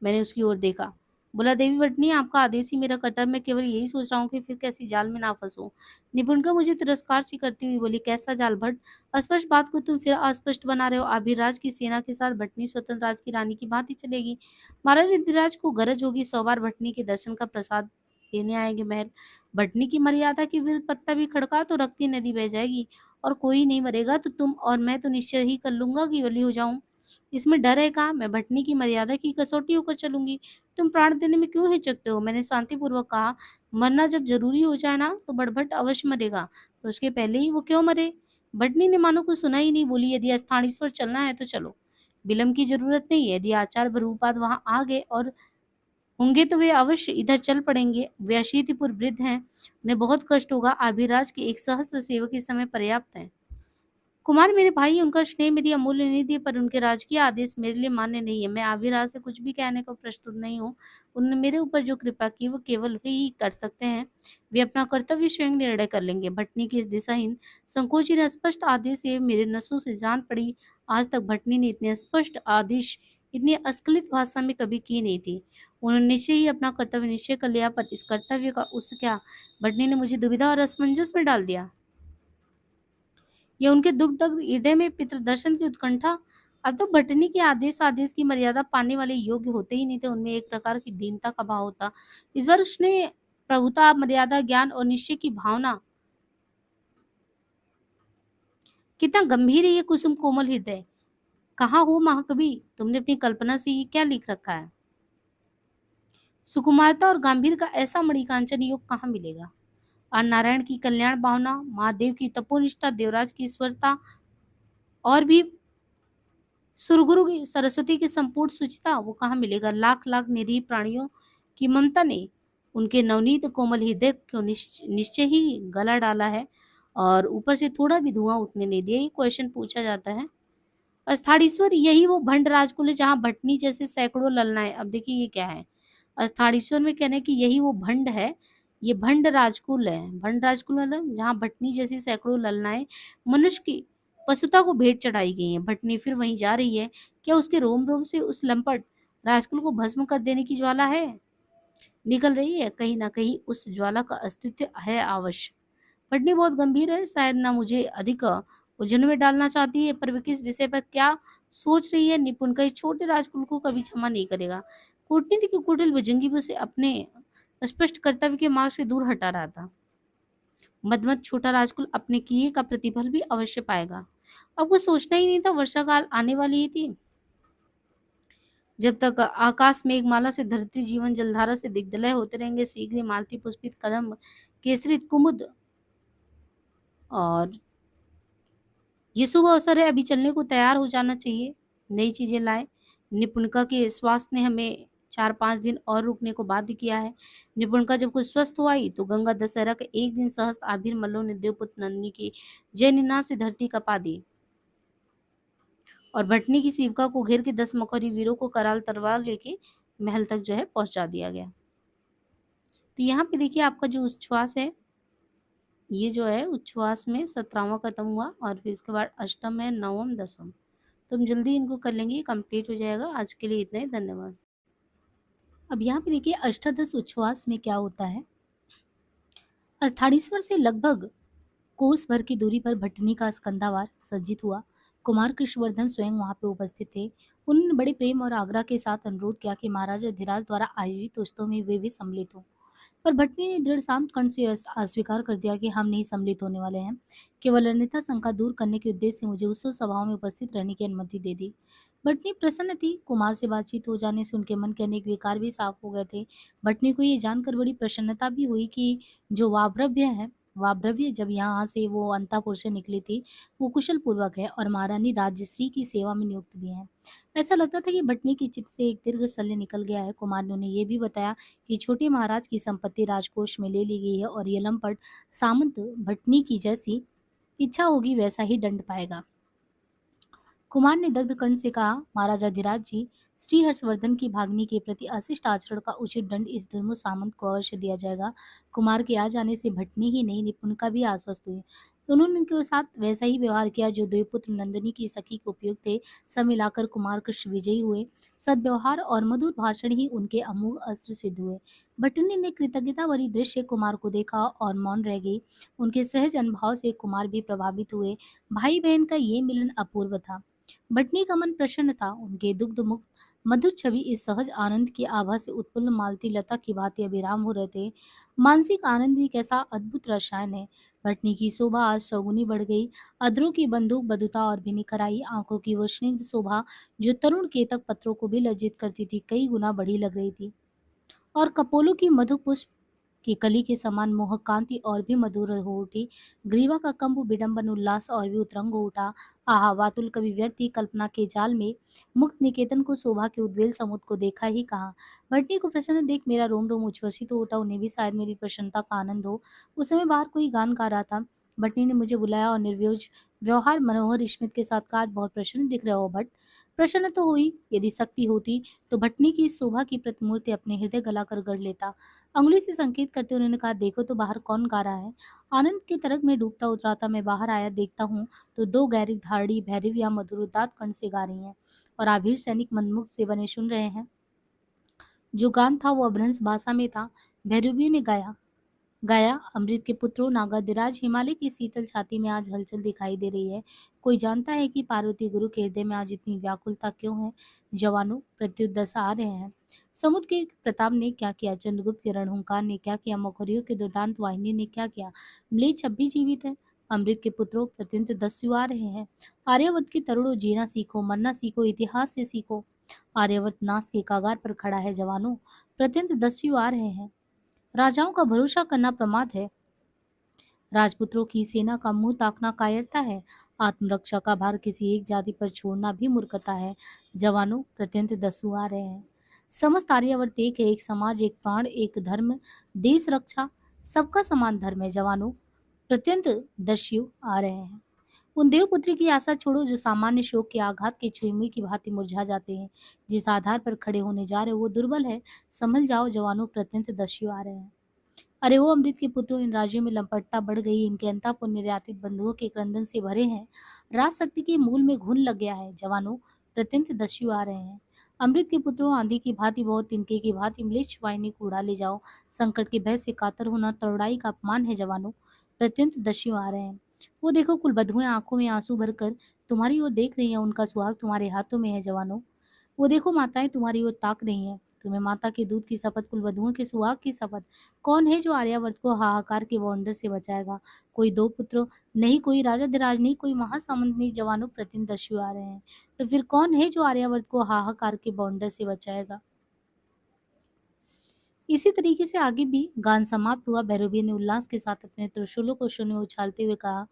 Speaker 1: मैंने उसकी ओर देखा। बोला, देवी भटनी, आपका आदेश ही मेरा कर्तव्य। मैं केवल यही सोच रहा हूँ कि फिर कैसी जाल में ना फंसूं। निपुणिका मुझे तिरस्कार सी करती हुई बोली, कैसा जाल भट्ट? अस्पष्ट बात को तुम फिर अस्पष्ट बना रहे हो। अभिराज की सेना के साथ भटनी स्वतंत्र राज की रानी की भांति चलेगी। महाराज धीराज को गरज होगी 100 बार भटनी के दर्शन का प्रसाद लेने आएंगे महल। भटनी की मर्यादा के विरुद्ध पत्ता भी खड़का तो रक्ती नदी बह जाएगी, और कोई नहीं मरेगा तो तुम और मैं तो निश्चय ही कर लूंगा कि बली हो जाऊं। इसमें डर है कहाँ? मैं भटनी की मर्यादा की कसौटी होकर चलूंगी। तुम प्राण देने में क्यों हिचकते हो? मैंने शांतिपूर्वक कहा। मरना जब जरूरी हो जाए ना तो बड़भट अवश्य मरेगा, तो उसके पहले ही वो क्यों मरे? भटनी ने मानो कुछ सुना ही नहीं, बोली यदि स्थानेश्वर चलना है तो चलो, विलंब की जरूरत नहीं है। यदि आचार्य भरूपाद वहां आ गए और होंगे तो वे अवश्य इधर चल पड़ेंगे। वे अशीतिपुर वृद्ध हैं, उन्हें बहुत कष्ट होगा। अभिराज के एक सहस्त्र सेवक इस समय पर्याप्त हैं। कुमार मेरे भाई हैं, उनका स्नेह मेरी अमूल्य निधि है, पर उनके राजकीय आदेश मेरे लिए मान्य नहीं है। मैं आविराज से कुछ भी कहने को प्रस्तुत नहीं हूँ। उन्होंने मेरे ऊपर जो कृपा की वो केवल ही कर सकते हैं। वे अपना कर्तव्य स्वयं निर्णय कर लेंगे। भटनी की इस दिशाहीन संकोची स्पष्ट आदेश से मेरे नसों से जान पड़ी। आज तक भटनी ने इतने स्पष्ट आदेश इतनी अस्खलित भाषा में कभी की नहीं थी। उन्होंने निश्चय ही अपना कर्तव्य निश्चय कर लिया, पर इस कर्तव्य का उस क्या? भटनी ने मुझे दुविधा और असमंजस में डाल दिया। या उनके दुख दग्ध हृदय में पितृदर्शन की उत्कंठा। अब तो भटनी के आदेश आदेश की मर्यादा पाने वाले योग्य होते ही नहीं थे, उनमें एक प्रकार की दीनता का भाव होता। इस बार उसने प्रभुता, मर्यादा, ज्ञान और निश्चय की भावना। कितना गंभीर है ये कुसुम कोमल हृदय। कहाँ हो महाकवि, तुमने अपनी कल्पना से ये क्या लिख रखा है? सुकुमारता और गंभीर का ऐसा मणिकांचन योग कहाँ मिलेगा? और नारायण की कल्याण भावना, महादेव की तपोनिष्ठा, देवराज की ईश्वरता, और भी सुरगुरु की सरस्वती की संपूर्ण सुचिता, वो कहाँ मिलेगा? लाख लाख निरीह प्राणियों की ममता ने उनके नवनीत कोमल हृदय को निश्चय ही गला डाला है, और ऊपर से थोड़ा भी धुआं उठने नहीं दिया। ये क्वेश्चन पूछा जाता है। अस्थाड़ीश्वर यही वो भंड राजकुल है जहाँ भटनी जैसे सैकड़ों ललनाएं। अब देखिए ये क्या है, अस्थाड़ीश्वर में कहने की यही वो भंड है, ये भंड राजकुल है। भंड राजकुल मतलब जहाँ भटनी जैसी सैकड़ों ललनाएं मनुष्य की पशुता को भेंट चढ़ाई गई हैं। भटनी फिर वहीं जा रही है। क्या उसके रोम रोम से उस लंपट राजकुल को भस्म कर देने की ज्वाला है? निकल रही है। कहीं ना कहीं उस ज्वाला का अस्तित्व है अवश्य। भटनी बहुत गंभीर है, शायद ना मुझे अधिक उलझन में डालना चाहती है, पर वे किस विषय पर क्या सोच रही है? निपुण का इस छोटे राजकुल को कभी क्षमा नहीं करेगा। कूटनीति की कुटिल भुजंगी भी उसे अपने स्पष्ट कर्तव्य के मार्ग से दूर हटा रहा था। मदमत छोटा राजकुल अपने किए का प्रतिफल भी अवश्य पाएगा। अब वो सोचना ही नहीं था, वर्षा काल आने वाली ही थी। जब तक आकाश मेघमाला से धरती जीवन जलधारा से दिग्दलय होते रहेंगे, शीघ्र ही मालती पुष्पित कदम केसरित कुमुद, और ये शुभ अवसर है, अभी चलने को तैयार हो जाना चाहिए। नई चीजें लाए। निपुणिका के स्वास्थ्य ने हमें 4-5 दिन और रुकने को बाध्य किया है। निपुणिका जब कुछ स्वस्थ हुआ ही तो गंगा दशहरा के एक दिन सहस्त्र आभीर मल्लों ने देवपुत्र नंदिनी की जय निनाद से धरती कपा दी, और भटनी की शिविका को घेर के 10 मखौरी वीरों को कराल तलवार लेके महल तक जो है पहुंचा दिया गया। तो यहाँ पे देखिए आपका जो उच्छ्वास है, ये जो है उच्छ्वास में 17वां खत्म हुआ, और फिर इसके बाद अष्टम है, नवम, दसम। तो हम जल्दी इनको कर लेंगे, कंप्लीट हो जाएगा। आज के लिए इतना ही, धन्यवाद। अब यहाँ पे देखिए अष्टादश उच्छ्वास में क्या होता है। अस्थानीश्वर से लगभग कोस भर की दूरी पर भटनी का स्कंधावार सज्जित हुआ। कुमार कृष्णवर्धन स्वयं वहां पे उपस्थित थे। उन्होंने बड़े प्रेम और आग्रह के साथ अनुरोध किया कि महाराजा धीराज द्वारा आयोजित उत्सव में वे भी सम्मिलित हों, पर भटनी ने दृढ़ शांत कंठ से अस्वीकार कर दिया कि हम नहीं सम्मिलित होने वाले हैं। केवल अन्यथा शंका दूर करने के उद्देश्य से मुझे उत्सव सभाओं में उपस्थित रहने की अनुमति दे दी। भटनी प्रसन्न थी। कुमार से बातचीत हो जाने से उनके मन के अनेक विकार भी साफ हो गए थे। भटनी को ये जानकर बड़ी प्रसन्नता भी हुई कि जो वाभ्रव्य जब यहाँ से वो अंतापुर से निकली थी, वो कुशल पूर्वक है और महारानी राजश्री की सेवा में नियुक्त भी है। ऐसा लगता था कि भटनी की चित्त से एक दीर्घ शल्य निकल गया है। कुमार ने उन्हें ये भी बताया कि छोटे महाराज की संपत्ति राजकोष में ले ली गई है, और ये लंपट सामंत भटनी की जैसी इच्छा होगी वैसा ही दंड पाएगा। कुमार ने दग्ध कंठ से कहा, महाराजा धीराज जी, श्री हर्षवर्धन की भाग्नि के प्रति अशिष्ट आचरण का उचित दंड इस दुर्मुख सामंत को अवश्य दिया जाएगा। कुमार के आ जाने से भटनी ही नहीं, निपुण का भी आश्वस्त हुई। उन्होंने उनके साथ वैसा ही व्यवहार किया जो द्विपुत्र नंदिनी की सखी के उपयोग थे। सब मिलाकर कुमार कृष्ण विजयी हुए। सद्व्यवहार और मधुर भाषण ही उनके अमोघ अस्त्र सिद्ध हुए। भट्टिनी ने कृतज्ञता भरी दृश्य कुमार को देखा और मौन रह गई। उनके सहज अनुभव से कुमार भी प्रभावित हुए। भाई बहन का ये मिलन अपूर्व था। भटनी का मन प्रसन्न था। उनके दुग्ध मुख मधुर छवि इस सहज आनंद की आभा से उत्पन्न मालती लता की भांति अभिराम हो रहे थे। मानसिक आनंद भी कैसा अद्भुत रसायन है। भटनी की शोभा आज सौगुनी बढ़ गई। अधरों की बंदूक बधुता और भी निखर आई। आंखों की वो स्निग्ध शोभा जो तरुण केतक पत्रों को भी लज्जित करती थी, कई गुना बढ़ी लग रही थी। और कपोलों की मधु पुष्प की कली के समान मोहक कांति और भी मधुर हो उठी। ग्रीवा का कंप विडंबन उल्लास और भी उतरंग हो उठा। आहा, वातुल कवि व्यर्थ कल्पना के जाल में मुक्त निकेतन को शोभा के उद्वेल समुद्र को देखा ही कहा। भटनी को प्रसन्न देख मेरा रोम रोम उच्छ्वसित हो उठा। उन्हें भी शायद मेरी प्रसन्नता का आनंद हो। उस समय बाहर कोई गान गा रहा था। भटनी ने मुझे बुलाया और निर्व्योज व्यवहार मनोहर स्मित के साथ कहा, "आज बहुत प्रसन्न दिख रहे हो भट्ट।" प्रसन्न तो हुई। यदि शक्ति होती तो भटनी की इस शोभा की प्रतिमूर्ति अपने हृदय गलाकर गढ़ लेता। अंगुली से संकेत करते उन्होंने कहा, "देखो तो बाहर कौन गा रहा है।" आनंद की तरंग में डूबता उतराता मैं बाहर आया। देखता हूँ तो दो गैरिक धारणी भैरवियां मधुर उदात्त कंठ से गा रही हैं और आभीर सैनिक मनमुख से बने सुन रहे हैं। जो गान था वो अभ्रंश भाषा में था। भैरवियों ने गाया गाया, "अमृत के पुत्रों, नागाधिराज, हिमालय की शीतल छाती में आज हलचल दिखाई दे रही है। कोई जानता है कि पार्वती गुरु के हृदय में आज इतनी व्याकुलता क्यों है? जवानों, प्रत्युत दस आ रहे हैं।" समुद्र के प्रताप ने क्या किया? चंद्रगुप्त के रणहुंकार ने क्या किया? मौखरियों के दुर्दांत वाहिनी ने क्या किया? म्लेच्छ अब भी जीवित है। अमृत के पुत्रों, प्रत्युत दस्यु आ रहे हैं। आर्यावर्त के तरुणों, जीना सीखो, मरना सीखो, इतिहास से सीखो। आर्यावर्त नाश के कागार पर खड़ा है जवानों। प्रत्यंत दस्यु आ रहे हैं। राजाओं का भरोसा करना प्रमाद है। राजपुत्रों की सेना का मुंह ताकना कायरता है। आत्मरक्षा का भार किसी एक जाति पर छोड़ना भी मूर्खता है। जवानों, प्रत्यंत दस्यु आ रहे हैं। समस्त आर्यावर्त एक है, एक समाज, एक प्राण, एक धर्म, देश रक्षा, सबका समान धर्म है। जवानों, प्रत्यंत दस्यु आ रहे हैं। उन देवपुत्री की आशा छोड़ो जो सामान्य शोक के आघात के छुई की भांति मुरझा जाते हैं। जिस आधार पर खड़े होने जा रहे हो वो दुर्बल है। संभल जाओ जवानों, प्रत्यंत दस्यु आ रहे हैं। अरे वो अमृत के पुत्रों, इन राज्यों में लंपटता बढ़ गई। इनके अंतापुर निर्यातित बंधुओं के क्रंदन से भरे हैं। राज शक्ति के मूल में घुन लग गया है। जवानों, प्रत्यंत दस्यु आ रहे हैं। अमृत के पुत्रों, आंधी की भांति बहुत तिनके की भांति म्लेच्छ वाहिनी को उड़ा ले जाओ। संकट के भय से कातर होना तरुणाई का अपमान है। जवानों, प्रत्यंत दस्यु आ रहे हैं। वो देखो, कुल बधुएं आंखों में आंसू भरकर तुम्हारी ओर देख रही हैं। उनका सुहाग तुम्हारे हाथों में है। जवानों, वो देखो, माताएं तुम्हारी ओर ताक रही हैं। तुम्हें माता के दूध की शपथ, कुलवधुओं के सुहाग की शपथ। कौन है जो आर्यावर्त को हाहाकार के वॉन्डर से बचाएगा? कोई दो पुत्र नहीं, कोई राजाधिराज नहीं, कोई महासामंत नहीं। जवानों, प्रतिन दस्यु आ रहे हैं। तो फिर कौन है जो आर्यावर्त को हाहाकार के बॉन्डर से बचाएगा? इसी तरीके से आगे भी गान समाप्त हुआ। भैरवी ने उल्लास के साथ अपने त्रिशूलों को शून्य में उछालते हुए कहा,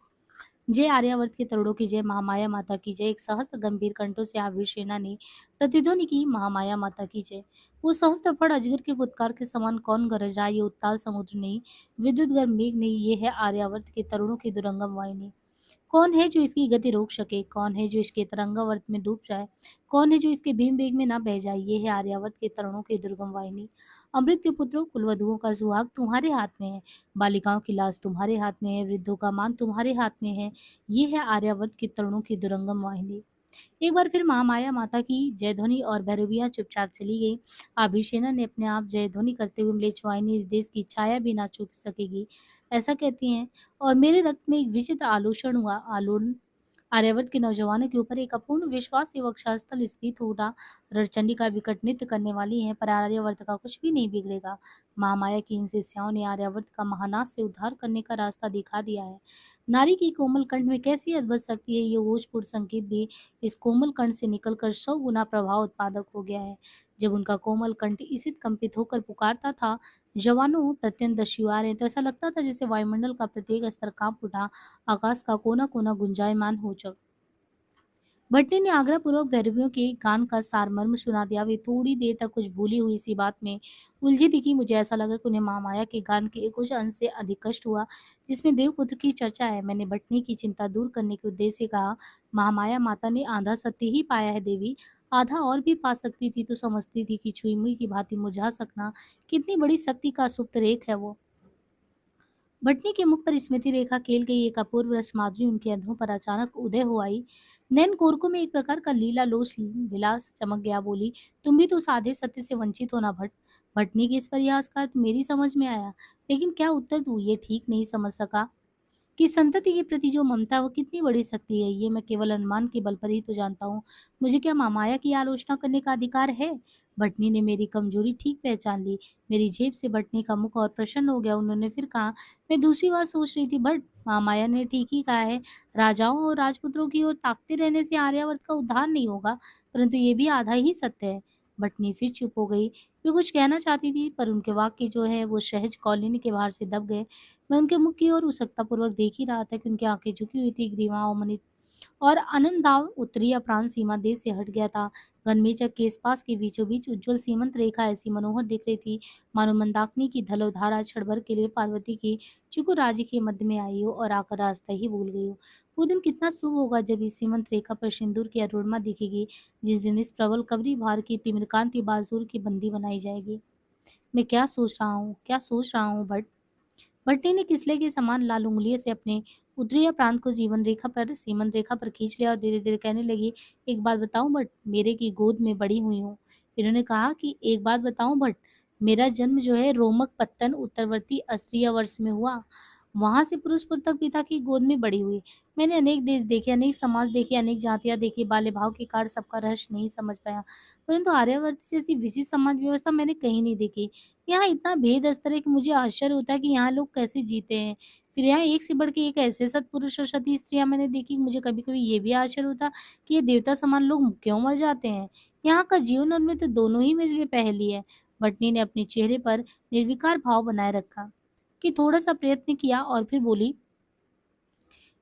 Speaker 1: "जय आर्यावर्त के तरुणों की जय, महामाया माता की जय।" एक सहस्त्र गंभीर कंठों से आवीर सेना ने प्रतिध्वनि की, "महामाया माता की जय।" वो सहस्त्र फड़ अजगर के फुत्कार के समान कौन गरज रहा है? ये उत्ताल समुद्र नहीं, विद्युत गर्भ मेघ नहीं, ये है आर्यावर्त के तरुणों की दुरंगम वाहिनी। कौन है जो इसकी गति रोक सके? कौन है जो इसके तरंगावर्त में डूब जाए? कौन है जो इसके भीम वेग में ना बह जाए? ये है आर्यावर्त के तरुणों की दुर्गम वाहिनी। अमृत के पुत्रों, कुलवधुओं का सुहाग तुम्हारे हाथ में है। बालिकाओं की लाज तुम्हारे हाथ में है। वृद्धों का मान तुम्हारे हाथ में है। ये है आर्यावर्त के तरुणों की दुरंगम वाहिनी। एक बार फिर महामाया माता की जयध्वनि और भैरवियां चुपचाप चली गई। अभिषेना ने अपने आप जयध्वनि करते हुए, "म्लेच्छवाहिनी इस देश की छाया भी ना चूक सकेगी", ऐसा कहती हैं। और मेरे रक्त में एक विचित्र आलोषण हुआ। आलोड़न आर्यावर्त के नौजवानों के ऊपर एक अपूर्ण विश्वास से वक्षस्थल स्फीत हो उठा। रणचंडी का विकट नृत्य करने वाली है, पर आर्यावर्त का कुछ भी नहीं बिगड़ेगा। महामाया की इन शिष्याओं ने आर्यावर्त का महानाश से उद्धार करने का रास्ता दिखा दिया है। नारी की कोमल कंठ में कैसी अद्भुत शक्ति है! ये ओजपूर्ण संकेत भी इस कोमल कंठ से निकलकर 100 गुना प्रभाव उत्पादक हो गया है। जब उनका कोमल कंठ ईषित कंपित होकर पुकारता था, "जवानों, प्रत्यंत दस्यु आ रहे हैं", तो ऐसा लगता था जैसे वायुमंडल का प्रत्येक स्तर कांप उठा, आकाश का कोना कोना गुंजायमान हो चुका। भट्टी ने आग्रहपूर्वक भैरवियों के गान का सारमर्म सुना दिया। वे थोड़ी देर तक कुछ भूली हुई सी बात में उलझी दिखी। मुझे ऐसा लगा कि उन्हें महामाया के गान के कुछ अंश से अधिक कष्ट हुआ, जिसमें देवपुत्र की चर्चा है। मैंने भटनी की चिंता दूर करने के उद्देश्य से कहा, "महामाया माता ने आधा सत्य ही पाया है देवी, आधा और भी पा सकती थी तो समझती थी कि छुई मुई की भांति मुरझा सकना कितनी बड़ी शक्ति का सुप्त रेख है वो। भटनी के मुख पर स्मृति रेखा खेल गई, एक अपूर्व रस माधुरी उनके अधरों पर अचानक उदय हो आई। नैन कोरकों में एक प्रकार का लीला लोच विलास चमक गया। बोली, तुम भी तो उस आधे सत्य से वंचित हो ना भट्ट। भटनी के इस प्रयास का अर्थ मेरी समझ में आया, लेकिन क्या उत्तर दूं ये ठीक नहीं समझ सका कि संतति के प्रति जो ममता है वो कितनी बड़ी शक्ति है। ये मैं केवल अनुमान के बल पर ही तो जानता हूँ। मुझे क्या मामाया की आलोचना करने का अधिकार है? भटनी ने मेरी कमजोरी ठीक पहचान ली। मेरी जेब से भटनी का मुख और प्रसन्न हो गया। उन्होंने फिर कहा, मैं दूसरी बात सोच रही थी बट मामाया ने ठीक ही कहा है। राजाओं और राजपुत्रों की ओर ताकते रहने से आर्यावर्त का उद्धार नहीं होगा, परंतु ये भी आधा ही सत्य है। भटनी फिर चुप हो गई। वे कुछ कहना चाहती थी, पर उनके वाक्य जो है वो सहज कॉलोनी के बाहर से दब गए। मैं उनके मुख की ओर उत्सुकतापूर्वक देख ही रहा था कि उनकी आंखें झुकी हुई थी, ग्रीवा अवमनित और आनंदाव उत्तरी प्रांत सीमा देश से हट गया था। गनमेचक के इस्पास के बीचों बीच उज्ज्वल सीमंत रेखा ऐसी मनोहर दिख रही थी, मानो मंदाकिनी की धलोधारा क्षण भर के लिए पार्वती की चिकु राज्य के मध्य में आई हो और आकर रास्ता ही भूल गई हो। वो दिन कितना शुभ होगा जब इस सीमंत रेखा पर सिंदूर की अरुणिमा दिखेगी, जिस दिन इस प्रबल कबरी भार की तिमिरकांति बाजुर की बंदी बनाई जाएगी। मैं क्या सोच रहा हूँ भट्ट। भट्टी ने किसले के समान लाल उंगलियों से अपने उत्तरीय प्रांत को जीवन रेखा पर सीमंत रेखा पर खींच लिया और धीरे धीरे कहने लगी, एक बात बताऊं भट्ट, मेरे की गोद में बड़ी हुई हूँ। इन्होंने कहा कि एक बात बताऊं भट्ट, मेरा जन्म जो है रोमक पत्तन उत्तरवर्ती अस्त्रीय वर्ष में हुआ। वहां से पुरुषपुर तक पिता की गोद में बड़ी हुई। मैंने अनेक देश देखे, अनेक समाज देखे, अनेक जातियां देखी, बाल्य भाव के कारण सबका रहस्य नहीं समझ पाया, परंतु आर्यावर्त जैसी विशिष्ट समाज व्यवस्था मैंने कहीं नहीं देखी। यहाँ इतना भेद स्तर है कि मुझे आश्चर्य होता है कि यहाँ लोग कैसे जीते हैं। फिर यहाँ एक से बढ़ के एक ऐसे सत्पुरुष और सती स्त्रियाँ मैंने देखी, मुझे कभी-कभी ये भी आश्चर्य होता कि ये देवता समान लोग क्यों मर जाते हैं। यहाँ का जीवन और मृत्यु दोनों ही मेरे लिए पहेली है। भटनी ने अपने चेहरे पर निर्विकार भाव बनाए रखा कि थोड़ा-सा प्रयत्न किया और फिर बोली,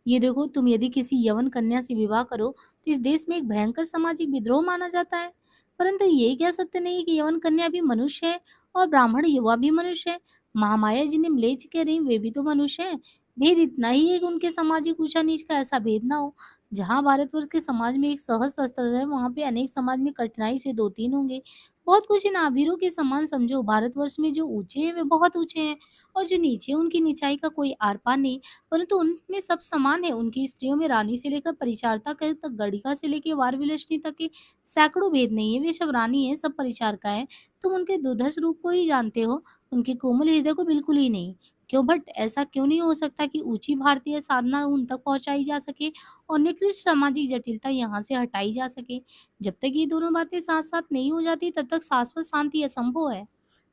Speaker 1: ये देखो, तुम यदि किसी यवन कन्या से विवाह करो तो इस देश में एक भयंकर सामाजिक विद्रोह माना जाता है, परंतु ये क्या सत्य नहीं है कि यवन कन्या भी मनुष्य है और ब्राह्मण युवा भी मनुष्य है। महामाया जिन्हें म्लेच्छ कह रही वे भी तो मनुष्य हैं। भेद इतना ही है कि उनके सामाजिक ऊंचा नीच का ऐसा भेद ना हो। जहाँ भारतवर्ष के समाज में एक सहज स्तर है, वहाँ पे अनेक समाज में कठिनाई से दो तीन होंगे। बहुत कुछ इन आभीरों के समान समझो। भारतवर्ष में जो ऊंचे हैं वे बहुत ऊंचे हैं, और जो नीचे हैं उनकी नीचाई का कोई आर पार नहीं, परंतु उनमें सब समान है। उनकी स्त्रियों में रानी से लेकर परिचारिका तक, गणिका से लेकर वारविलक्षणी तक के सैकड़ों भेद नहीं है। वे सब रानी है, सब परिचारिका है। तुम उनके दुर्धर्ष रूप को ही जानते हो, उनके कोमल हृदय को बिल्कुल ही नहीं। क्यों भट्ट, ऐसा क्यों नहीं हो सकता कि ऊंची भारतीय साधना उन तक पहुंचाई जा सके और निकृष्ट सामाजिक जटिलता यहाँ से हटाई जा सके? जब तक ये दोनों बातें साथ साथ नहीं हो जाती तब तक शाश्वत शांति असंभव है।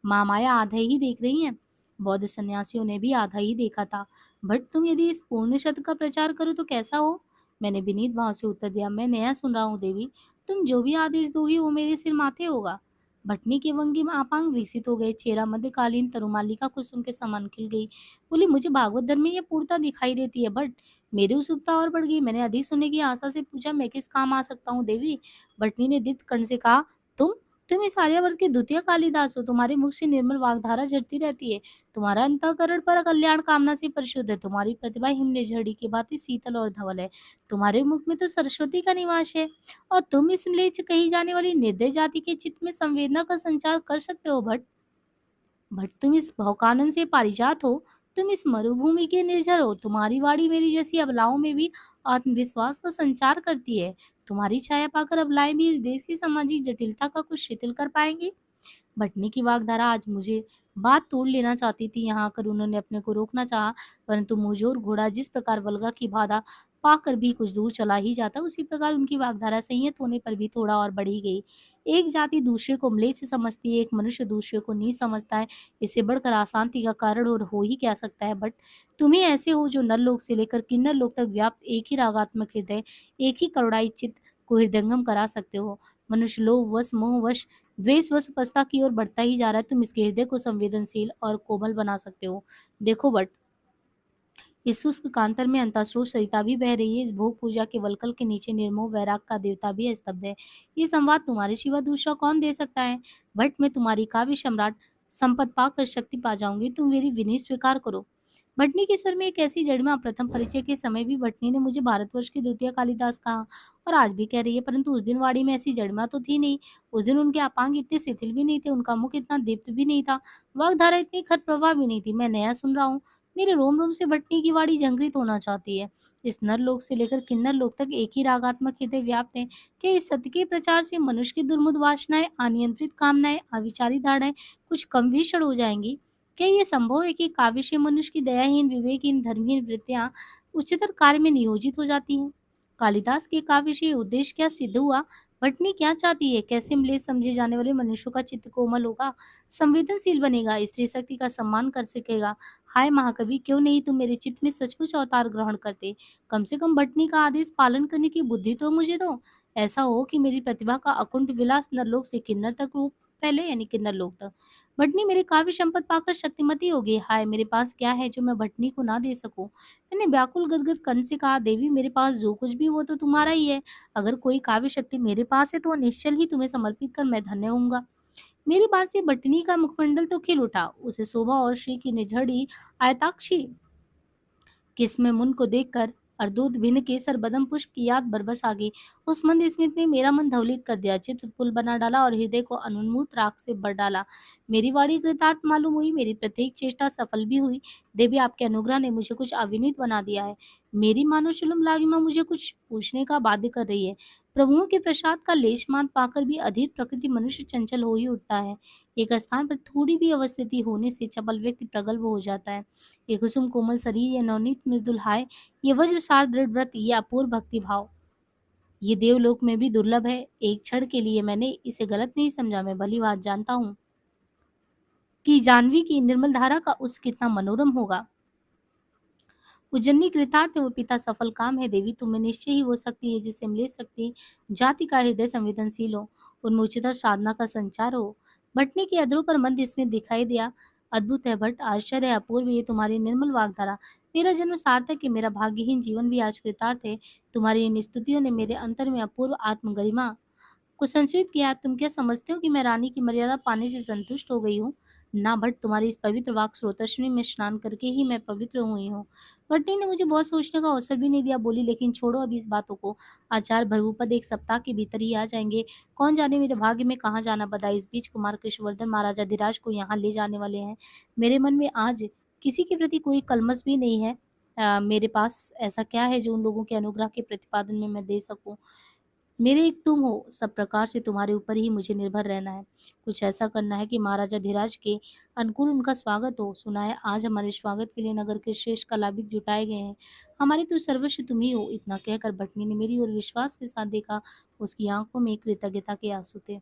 Speaker 1: महामाया आधा ही देख रही हैं, बौद्ध सन्यासियों ने भी आधा ही देखा था। बट तुम यदि इस पूर्ण शब्द का प्रचार करो तो कैसा हो? मैंने विनीत भाव से उत्तर दिया, मैं नया सुन रहा हूँ देवी, तुम जो भी आदेश दोगी वो मेरे सिर माथे होगा। भटनी के वंगी में आपांग विकसित हो गए, चेहरा मध्यकालीन तरुमालिका कुसुम के समान खिल गई। बोली, मुझे भागवत धर्म में ये पूर्णता दिखाई देती है, बट मेरी उत्सुकता और बढ़ गई। मैंने अधिक सुनने की आशा से पूछा, मैं किस काम आ सकता हूँ देवी? भटनी ने दीप्त कर्ण से कहा, तुम इस आर्यावर्त के द्वितीय कालिदास हो। तुम्हारे मुख से निर्मल वाग्धारा झरती रहती है। तुम्हारा अंतःकरण पर कल्याण कामना से परिशुद्ध है। तुम्हारी प्रतिभा हिमने झड़ी की भांति शीतल और धवल है। तुम्हारे मुख में तो सरस्वती का निवास है, और तुम इस म्लेच्छ कही जाने वाली निर्दय जाति के चित्त में संवेदना का संचार कर सकते हो भट्ट। तुम इस भौकानन से पारिजात हो, तुम इस मरुभूमि के निर्झर हो। तुम्हारी वाणी मेरी जैसी अबलाओं में भी आत्मविश्वास का संचार करती है। तुम्हारी छाया पाकर अबलाएं भी इस देश की सामाजिक जटिलता का कुछ शिथिल कर पाएंगी। भटनी की वाग्धारा आज मुझे बात तोड़ लेना चाहती थी। यहाँ आकर उन्होंने अपने को रोकना चाहा, परंतु मुंहजोर घोड़ा जिस प्रकार वल्गा की बाधा पाकर भी कुछ दूर चला ही जाता, उसी प्रकार उनकी वाग्धारा संयत होने पर भी थोड़ा और बढ़ी गई। एक जाति दूसरे को म्लेच्छ समझती है, एक मनुष्य दूसरे को नीच समझता है। इससे बढ़कर अशांति का कारण और हो ही क्या सकता है? बट तुम ही ऐसे हो जो नर लोक से लेकर किन्नर लोक तक व्याप्त एक ही रागात्मक हृदय, एक ही करुणाई चित्त को हृदयंगम करा सकते हो। मनुष्य लोभ वश, मोह वश, द्वेष वश उपस्था की ओर बढ़ता ही जा रहा है। तुम इसके हृदय को संवेदनशील और कोमल बना सकते हो। देखो बट इस शुष्क कांतर में अंतःस्रोत सरिता भी बह रही है। इस भोग पूजा के वलकल के नीचे निर्मोह वैराग का देवता भी स्तब्ध है। ये संवाद तुम्हारे सिवा दूसरा कौन दे सकता है? बट मैं तुम्हारी काव्य सम्राट संपत पाकर शक्ति पा जाऊंगी, तुम मेरी विनय स्वीकार करो। भटनी के स्वर में एक ऐसी जड़िमा, प्रथम परिचय के समय भी भटनी ने मुझे भारतवर्ष के द्वितीय कालिदास कहा और आज भी कह रही है, परंतु उस दिन वाड़ी में ऐसी जड़िमा तो थी नहीं। उस दिन उनके अपांग इतने शिथिल भी नहीं थे, उनका मुख इतना दीप्त भी नहीं था, वाग्धारा इतनी खर प्रवाह भी नहीं थी। मैं नया सुन रहा हूँ, मेरे रोम-रोम से भटनी की वाणी झंकृत होना चाहती है। इस नरलोक से लेकर किन्नर लोक तक एक ही रागात्मक हृदय व्याप्त है। क्या इस सत्य के प्रचार से मनुष्य की दुर्मुद वासनाएँ, अनियंत्रित कामनाएँ, अविचारी धारणाएँ कुछ कम भीषण हो जाएँगी? क्या ये संभव है कि काव्य से मनुष्य की दयाहीन, विवेकहीन, धर्महीन वृत्तियाँ उच्चतर कार्य में नियोजित हो जाती हैं? कालिदास के काव्य से उद्देश्य क्या सिद्ध हुआ? भटनी क्या चाहती है? कैसे म्लेच्छ समझे जाने वाले मनुष्यों का चित्त कोमल होगा, संवेदनशील बनेगा, स्त्री शक्ति का सम्मान कर सकेगा? हाय महाकवि, क्यों नहीं तुम मेरे चित्त में सचमुच अवतार ग्रहण करते? कम से कम भटनी का आदेश पालन करने की बुद्धि तो मुझे दो। ऐसा हो कि मेरी प्रतिभा का अकुंठ विलास नरलोक से किन्नर तक रूप फैले, यानी किन्नर लोक तक। भटनी मेरी काव्य संपत्ति पाकर शक्तिमती होगी। हाय, मेरे पास क्या है जो मैं भटनी को ना दे सकूं? मैंने व्याकुल गदगद कंठ से कहा, देवी मेरे पास जो कुछ भी वो तो तुम्हारा ही है। अगर कोई काव्य शक्ति मेरे पास है तो निश्चल ही तुम्हें समर्पित कर मैं धन्य होऊंगा। मेरी बात से बटनी का मुखमंडल तो खिल उठा। उसे शोभा और श्री की निझड़ी आयताक्षी किस्म मुन को देखकर अर्धोद भिन्न केसर बदम पुष्प की याद बरबस आ गई। उस मंद स्मित ने मेरा मन धवलित कर दिया, चित्त उत्पुल बना डाला और हृदय को अनुन्मूत राख से भर डाला। मेरी वाणी कृतार्थ मालूम हुई, मेरी प्रत्येक चेष्टा सफल भी हुई। देवी, आपके अनुग्रह ने मुझे कुछ अविनीत बना दिया है। मेरी मानोशुलम लागिमा मुझे कुछ पूछने का बाध्य कर रही है। प्रभुओं के प्रसाद का लेश मात्र पाकर भी अधीर प्रकृति मनुष्य चंचल हो ही उठता है। एक स्थान पर थोड़ी भी अवस्थिति होने से चपल व्यक्ति प्रगल्भ हो जाता है। ये कुसुम कोमल शरीर, ये नवनीत मृदुल हाय, ये वज्रसार दृढ़ व्रत, ये अपूर्व भक्ति भाव, ये देवलोक में भी दुर्लभ है। एक क्षण के लिए मैंने इसे गलत नहीं समझा। मैं भली बात जानता हूँ कि जाह्नवी की निर्मल धारा का उस कितना मनोरम होगा। उज्जनी कृतार्थ वो पिता सफल काम है। देवी, तुम्हें निश्चय ही वो शक्ति है जिससे मिले शक्ति जाति का हृदय संवेदनशील हो, उनमें उच्चतर साधना का संचार हो। भटनी के अधरों पर मंद इसमें दिखाई दिया। अद्भुत है भट्ट, आश्चर्य है, अपूर्व ये तुम्हारी निर्मल वाग्धारा। मेरा जन्म सार्थक है, मेरा भाग्यहीन जीवन भी आज कृतार्थ है। तुम्हारी इन स्तुतियों ने मेरे अंतर में अपूर्व आत्मगरिमा कुछ संचित किया। तुम क्या समझते हो कि मैं रानी की मर्यादा पाने से संतुष्ट हो गई हूँ? ना भट्ट, तुम्हारी इस पवित्र वाक स्रोतस्विनी में स्नान करके ही मैं पवित्र हुई हूँ। भट्टी ने मुझे बहुत सोचने का अवसर भी नहीं दिया। बोली, लेकिन छोड़ो अभी इस बातों को। आचार भरभूपद एक सप्ताह के भीतर ही आ जाएंगे। कौन जाने मेरे भाग्य में कहाँ जाना बधा। इस बीच कुमार कृष्णवर्धन महाराजा धीराज को यहाँ ले जाने वाले हैं। मेरे मन में आज किसी के प्रति कोई कलमश भी नहीं है। मेरे पास ऐसा क्या है जो उन लोगों के अनुग्रह के प्रतिपादन में मैं दे सकूं? मेरे एक तुम हो, सब प्रकार से तुम्हारे ऊपर ही मुझे निर्भर रहना है। कुछ ऐसा करना है कि महाराजा धीराज के अनुकूल उनका स्वागत हो। सुना है आज हमारे स्वागत के लिए नगर के श्रेष्ठ कलाविद जुटाए गए हैं। हमारी तो सर्वस्व तुम ही हो। इतना कहकर भटनी ने मेरी ओर विश्वास के साथ देखा। उसकी आंखों में कृतज्ञता के आंसू थे।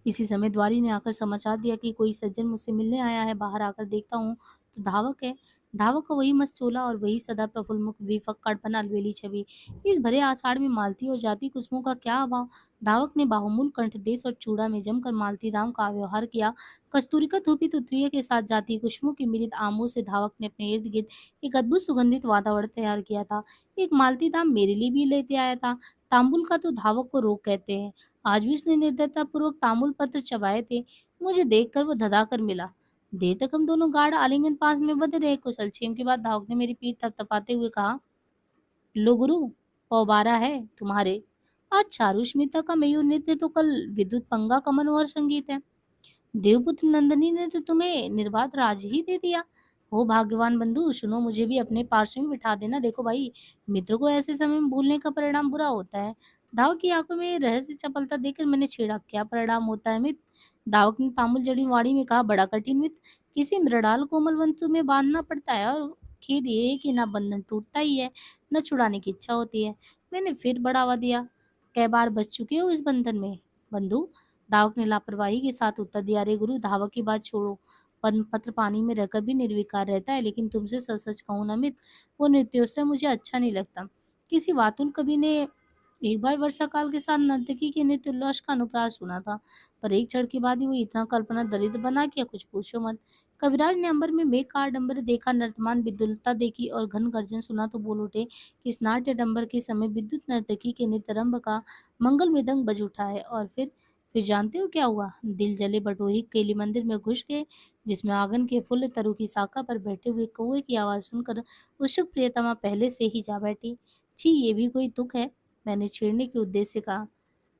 Speaker 1: इसी समय द्वारी ने आकर समाचार दिया कि कोई सज्जन मुझसे मिलने आया है। बाहर आकर देखता हूँ तो धावक है। धावक का वही मस्त चोला और वही सदा प्रफुल्ल मुख, विफक्कड़पन, अलबेली छवि। इस भरे आषाढ़ में मालती और जाति कुसुमों का क्या अभाव। धावक ने बाहुमूल कंठ, देश और चूड़ा में जमकर मालती दाम का व्यवहार किया। कस्तूरिका धूपित उत्तरीय के साथ जाति कुसुमों के मिलित आमों से धावक ने अपने इर्द गिर्द एक अद्भुत सुगंधित वातावरण तैयार किया था। एक मालती दाम मेरे लिए भी लेते आया था। तांबुल का तो धावक को रोग कहते हैं। आज भी उसने निर्दयतापूर्वक तांबूल पत्र चबाए थे। मुझे देखकर वो धधाकर मिला। देर तक हम दोनों गाढ़ आलिंगन पास में बंधे रहे। कुशलक्षेम के बाद धावक ने मेरी पीठ थपथपाते हुए कहा, लो गुरु, पौबारा है तुम्हारे। आज चारुस्मिता का मयूर नृत्य तो कल विद्युत पंगा का मनोहर संगीत है। देवपुत्र नंदनी ने तो तुम्हें निर्बाध राज ही दे दिया। हो भाग्यवान बंधु, सुनो, मुझे भी अपने पार्श्व में बिठा देना। देखो भाई, मित्र को ऐसे समय में भूलने का परिणाम बुरा होता है। दाव की आंखों में रहस्य चपलता देखकर मैंने छेड़ा, क्या परिणाम होता है मित्र? दावक ने तामुल जड़ी वाणी में कहा, बड़ा कठिन मित्र। किसी मृणाल कोमल वंतु में बांधना पड़ता है और खेद ये है कि ना बंधन टूटता ही है, न छुड़ाने की इच्छा होती है। मैंने फिर बढ़ावा दिया, कई बार बच चुके हो इस बंधन में बंधु? धावक ने लापरवाही के साथ उत्तर दिया, अरे गुरु, धावक की बात छोड़ो। पत्र पानी में रहकर भी निर्विकार रहता है, लेकिन तुमसे सच सच कहूँ ना मित्र, वो नृत्योत्सव मुझे अच्छा नहीं लगता। किसी वातुल कवि ने एक बार वर्षा काल के साथ नर्तकी के नृत्य उल्लास का अनुप्रास सुना था, पर एक क्षण के बाद ही वो इतना कल्पना दरिद्र बना कि कुछ पूछो मत। कविराज ने अंबर में मेघ का आडंबर देखा, नर्तमान विद्युलता देखी और घन गर्जन सुना तो बोल उठे कि इस नाट्य डंबर के समय विद्युत नर्तकी के नृत्यरंभ का मंगल मृदंग बज उठा है। और फिर जानते हो क्या हुआ? दिल जले बटोही केली मंदिर में घुस गए, जिसमें आंगन के फुल तरु की शाखा पर बैठे हुए कौवे की आवाज सुनकर उत्सुक प्रियतमा पहले से ही जा बैठी। छी, ये भी कोई तुक है? मैंने छेड़ने के उद्देश्य से कहा।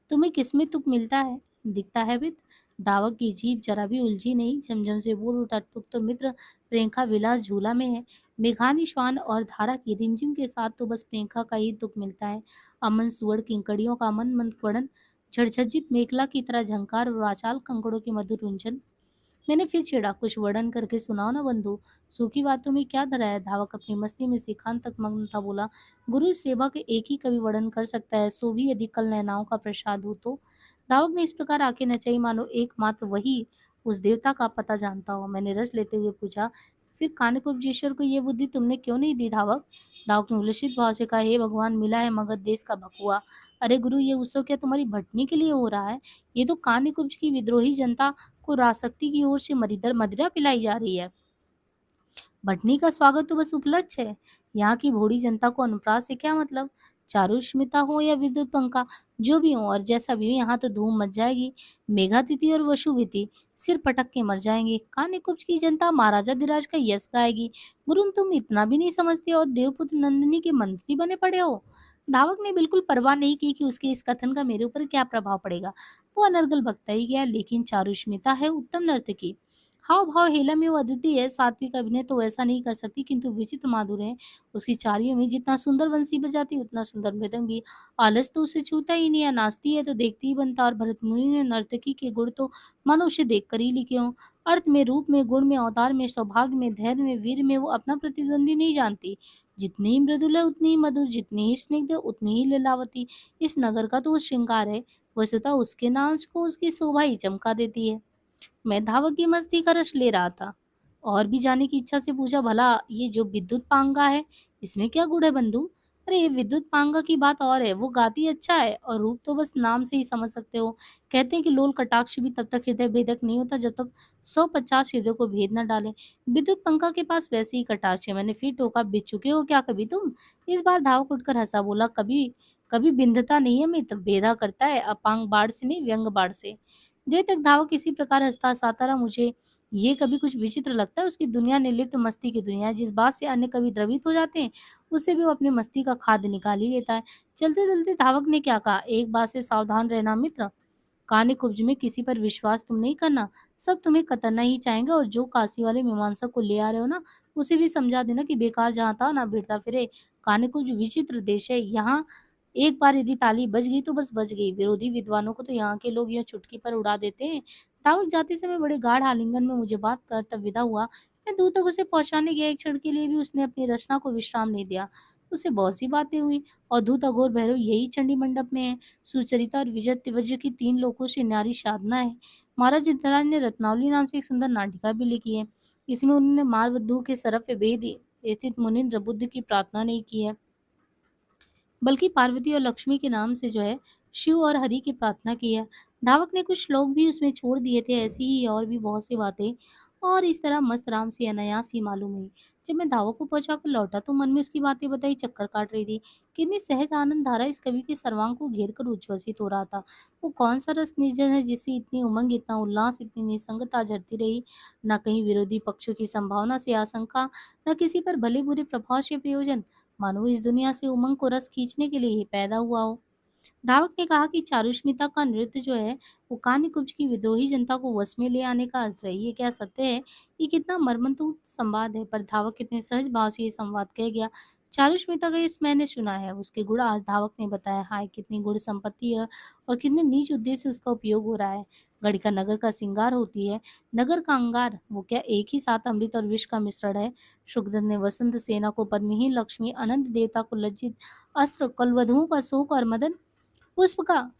Speaker 1: तुम्हें किसमें तुक मिलता है, दिखता है विद? धावक की जीभ जरा भी उलझी नहीं, झमझम से बोल उठा, तुक तो मित्र प्रियंका विलास झूला में है। मेघानी श्वान और धारा की रिमझिम के साथ तो बस प्रियंका का ही दुख मिलता है। अमन सुअड़ किंकड़ियों का मन मंद क्वड़न, झड़झजित मेखला की तरह झंकार और वाचाल कंकड़ों की मधुर रुंझन। मैंने फिर छेड़ा, कुछ वर्णन करके सुनाओ ना बंधु। सूखी बातों में क्या धरा है? धावक अपनी मस्ती में सिखान तक मग्न था, बोला, गुरु सेवा के एक ही कवि वर्णन कर सकता है, सो भी यदि कल नैनाओं का प्रसाद हो तो। धावक ने इस प्रकार आंखें नचाई मानो एकमात्र वही उस देवता का पता जानता हो। मैंने रस लेते हुए पूछा, फिर कानिकोपजीश्वर को ये बुद्धि तुमने क्यों नहीं दी धावक? धावक ने उलसित भाव से कहा, हे भगवान, मिला है मगध देश का भकुआ। अरे गुरु, ये उत्सव क्या तुम्हारी भटनी के लिए हो रहा है? ये तो कानिकुब्ज की विद्रोही जनता को राजशक्ति की ओर से मदिरा पिलाई जा रही है। भटनी का स्वागत तो बस उपलक्ष्य है। यहाँ की भोड़ी जनता को अनुप्रास से क्या मतलब? चारुष्मिता हो या विद्युत पंखा, जो भी हो और जैसा भी हो, यहाँ तो धूम मच जाएगी। मेघातिथि और वसुविति सिर पटक के मर जाएंगे। कान्यकुब्ज की जनता महाराजा धीराज का यश गाएगी। गुरु, तुम इतना भी नहीं समझते और देवपुत्र नंदिनी के मंत्री बने पड़े हो। धावक ने बिल्कुल परवाह नहीं की कि उसके इस कथन का मेरे ऊपर क्या प्रभाव पड़ेगा। वो अनर्गल बकता ही गया, लेकिन चारुष्मिता है उत्तम नर्तकी, हाव भाव हेला में वो अद्वितीय है। सात्विक अभिनय तो वैसा नहीं कर सकती, किंतु विचित्र माधुर है उसकी चालियों में। जितना सुंदर बंसी बजाती उतना सुंदर मृदंग भी। आलस तो उसे छूता ही नहीं है, नाचती है तो देखती ही बनता। और भरत मुनि ने नर्तकी के गुण तो मानो उसे देख कर ही लिखे हों। अर्थ में, रूप में, गुण में, अवतार में, सौभाग्य में, धैर्य में, वीर में वो अपना प्रतिद्वंदी नहीं जानती। जितनी ही मृदुल है उतनी ही मधुर, जितनी ही स्निग्ध है उतनी ही लीलावती। इस नगर का तो वो श्रृंगार है। वस्तुतः उसके नाच को उसकी शोभा ही चमका देती है। मैं धावक की मस्ती का रस ले रहा था और भी जाने की इच्छा से पूछा, भला ये जो विद्युत पांगा है, इसमें क्या गुण है बंधु? अरे ये विद्युत पांगा की बात और है, वो गाती अच्छा है और रूप तो बस नाम से ही समझ सकते हो। कहते हैं कि लोल कटाक्ष भी तब तक हृदय भेदक नहीं होता जब तक 150 हृदय को भेद न डाले। विद्युत पंखा के पास वैसे ही कटाक्ष है। मैंने फिर टोका, बिछ चुके हो क्या कभी तुम? इस बार धावक उठकर हंसा, बोला, कभी कभी बिंधता नहीं है मित्र, भेदा करता है, अपांग बाढ़ से नहीं, व्यंग बाढ़ से। देर तक धावक इसी प्रकार हँसता रहा। मुझे ये कभी कुछ विचित्र लगता है, उसकी दुनिया निर्लिप्त मस्ती की दुनिया है। जिस बात से अन्य कवि द्रवित हो जाते हैं, उससे भी वो अपनी मस्ती का खाद्य निकाल ही लेता है। चलते-चलते धावक ने क्या कहा, एक बात से सावधान रहना मित्र, कान्य-कुब्ज में किसी पर विश्वास तुम नहीं करना। सब तुम्हें कतरना ही चाहेंगे और जो काशी वाले मीमांसा को ले आ रहे हो ना, उसे भी समझा देना कि बेकार जहाँ था ना भिड़ता फिरे। कान्य-कुब्ज विचित्र देश है। यहाँ एक बार यदि ताली बज गई तो बस बज गई। विरोधी विद्वानों को तो यहाँ के लोग यूँ चुटकी पर उड़ा देते हैं। दावत जाते समय बड़े गाढ़ आलिंगन में मुझे बात कर तब विदा हुआ। मैं दूर तक उसे पहुँचाने गया, एक क्षण के लिए भी उसने अपनी रचना को विश्राम नहीं दिया। उससे बहुत सी बातें हुई। अवधूत अघोर भैरव यही चंडी मंडप में है। सुचरिता और विजय तिवज्र की 3 लोकों से न्यारी साधना है। महाराज इंद्राज ने रत्नावली नाम से एक सुंदर नाटिका भी लिखी है। इसमें उन्होंने मारवधू के सरव्य वेद स्थित मुनीन्द्र बुद्ध की प्रार्थना नहीं की है, बल्कि पार्वती और लक्ष्मी के नाम से जो है शिव और हरि की प्रार्थना की है। धावक ने कुछ श्लोक भी उसमें छोड़ दिए थे, ऐसी ही और भी बहुत सी बातें। और इस तरह मस्त राम से अनायास ही मालूम हुई। जब मैं धावक को पहुंचा कर लौटा तो मन में उसकी बातें बताई चक्कर काट रही थी। कितनी सहज आनंद धारा इस कवि के सर्वांग को घेर कर उच्छ्वसित हो रहा था। वो कौन सा रस निर्जन है जिससे इतनी उमंग, इतना उल्लास, इतनी निसंगता झरती रही। न कहीं विरोधी पक्षों की संभावना से आशंका, न किसी पर भले बुरे प्रभाव से प्रयोजन, मानो इस दुनिया से उमंग को रस खींचने के लिए ही पैदा हुआ हो। धावक ने कहा कि चारुष्मिता का नृत्य जो है वो कान्यकुब्ज की विद्रोही जनता को वश में ले आने का अस्त्र है। ये क्या सत्य है? ये कितना मर्मन्तुद संवाद है। पर धावक कितने सहज भाव से ये संवाद कह गया। चारुष्मिता का इस मैंने सुना है, उसके गुण आज धावक ने बताया। हाय कितनी गुण संपत्ति है और कितने नीच उद्देश्य से उसका उपयोग हो रहा है। गढ़िका नगर का श्रृंगार होती है, नगर का अंगार वो क्या एक ही साथ अमृत और विष का मिश्रण है? शुकदत्त ने वसंत सेना को पद्महीन लक्ष्मी, अनंत देवता को लज्जित अस्त्र, कलवधुओं का शोक और मदन पुष्प का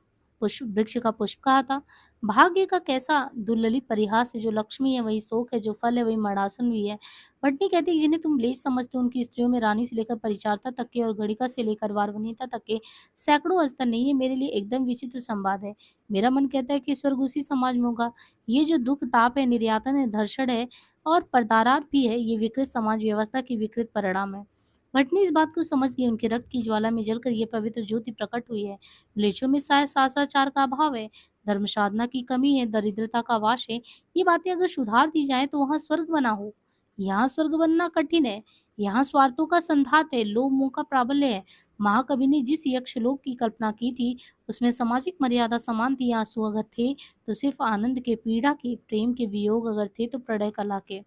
Speaker 1: पुष्प वृक्ष का पुष्प कहा था। भाग्य का कैसा दुर्ललित परिहास है, जो लक्ष्मी है वही शोक है, जो फल है वही मड़ासन भी है। भट्टी कहती है कि जिन्हें तुम लेच समझते हो, उनकी स्त्रियों में रानी से लेकर परिचारिका तक के और घड़िका से लेकर वारवनिता तक के सैकड़ों अस्तर नहीं है। मेरे लिए एकदम विचित्र संवाद है। मेरा मन कहता है कि स्वर्ग उसी समाज में होगा। ये जो दुख ताप है, निर्यातन है, धर्षण है और परदारार भी है, ये विकृत समाज व्यवस्था की विकृत परिणाम है। भटनी इस बात को समझ गई। उनके रक्त की ज्वाला में जलकर ये पवित्र ज्योति प्रकट हुई है। म्लेच्छों में शायद शास्त्राचार का अभाव है, धर्म साधना की कमी है, दरिद्रता का वास है। ये बातें अगर सुधार दी जाए तो वहाँ स्वर्ग बना हो। यहाँ स्वर्ग बनना कठिन है। यहाँ स्वार्थों का संधात है, लोभ मोह का प्राबल्य है। महाकवि ने जिस यक्षलोक की कल्पना की थी, उसमें सामाजिक मर्यादा समान थी। आंसू अगर थे, तो सिर्फ आनंद के, पीड़ा के, प्रेम के, वियोग अगर थे, तो प्रणय कला के।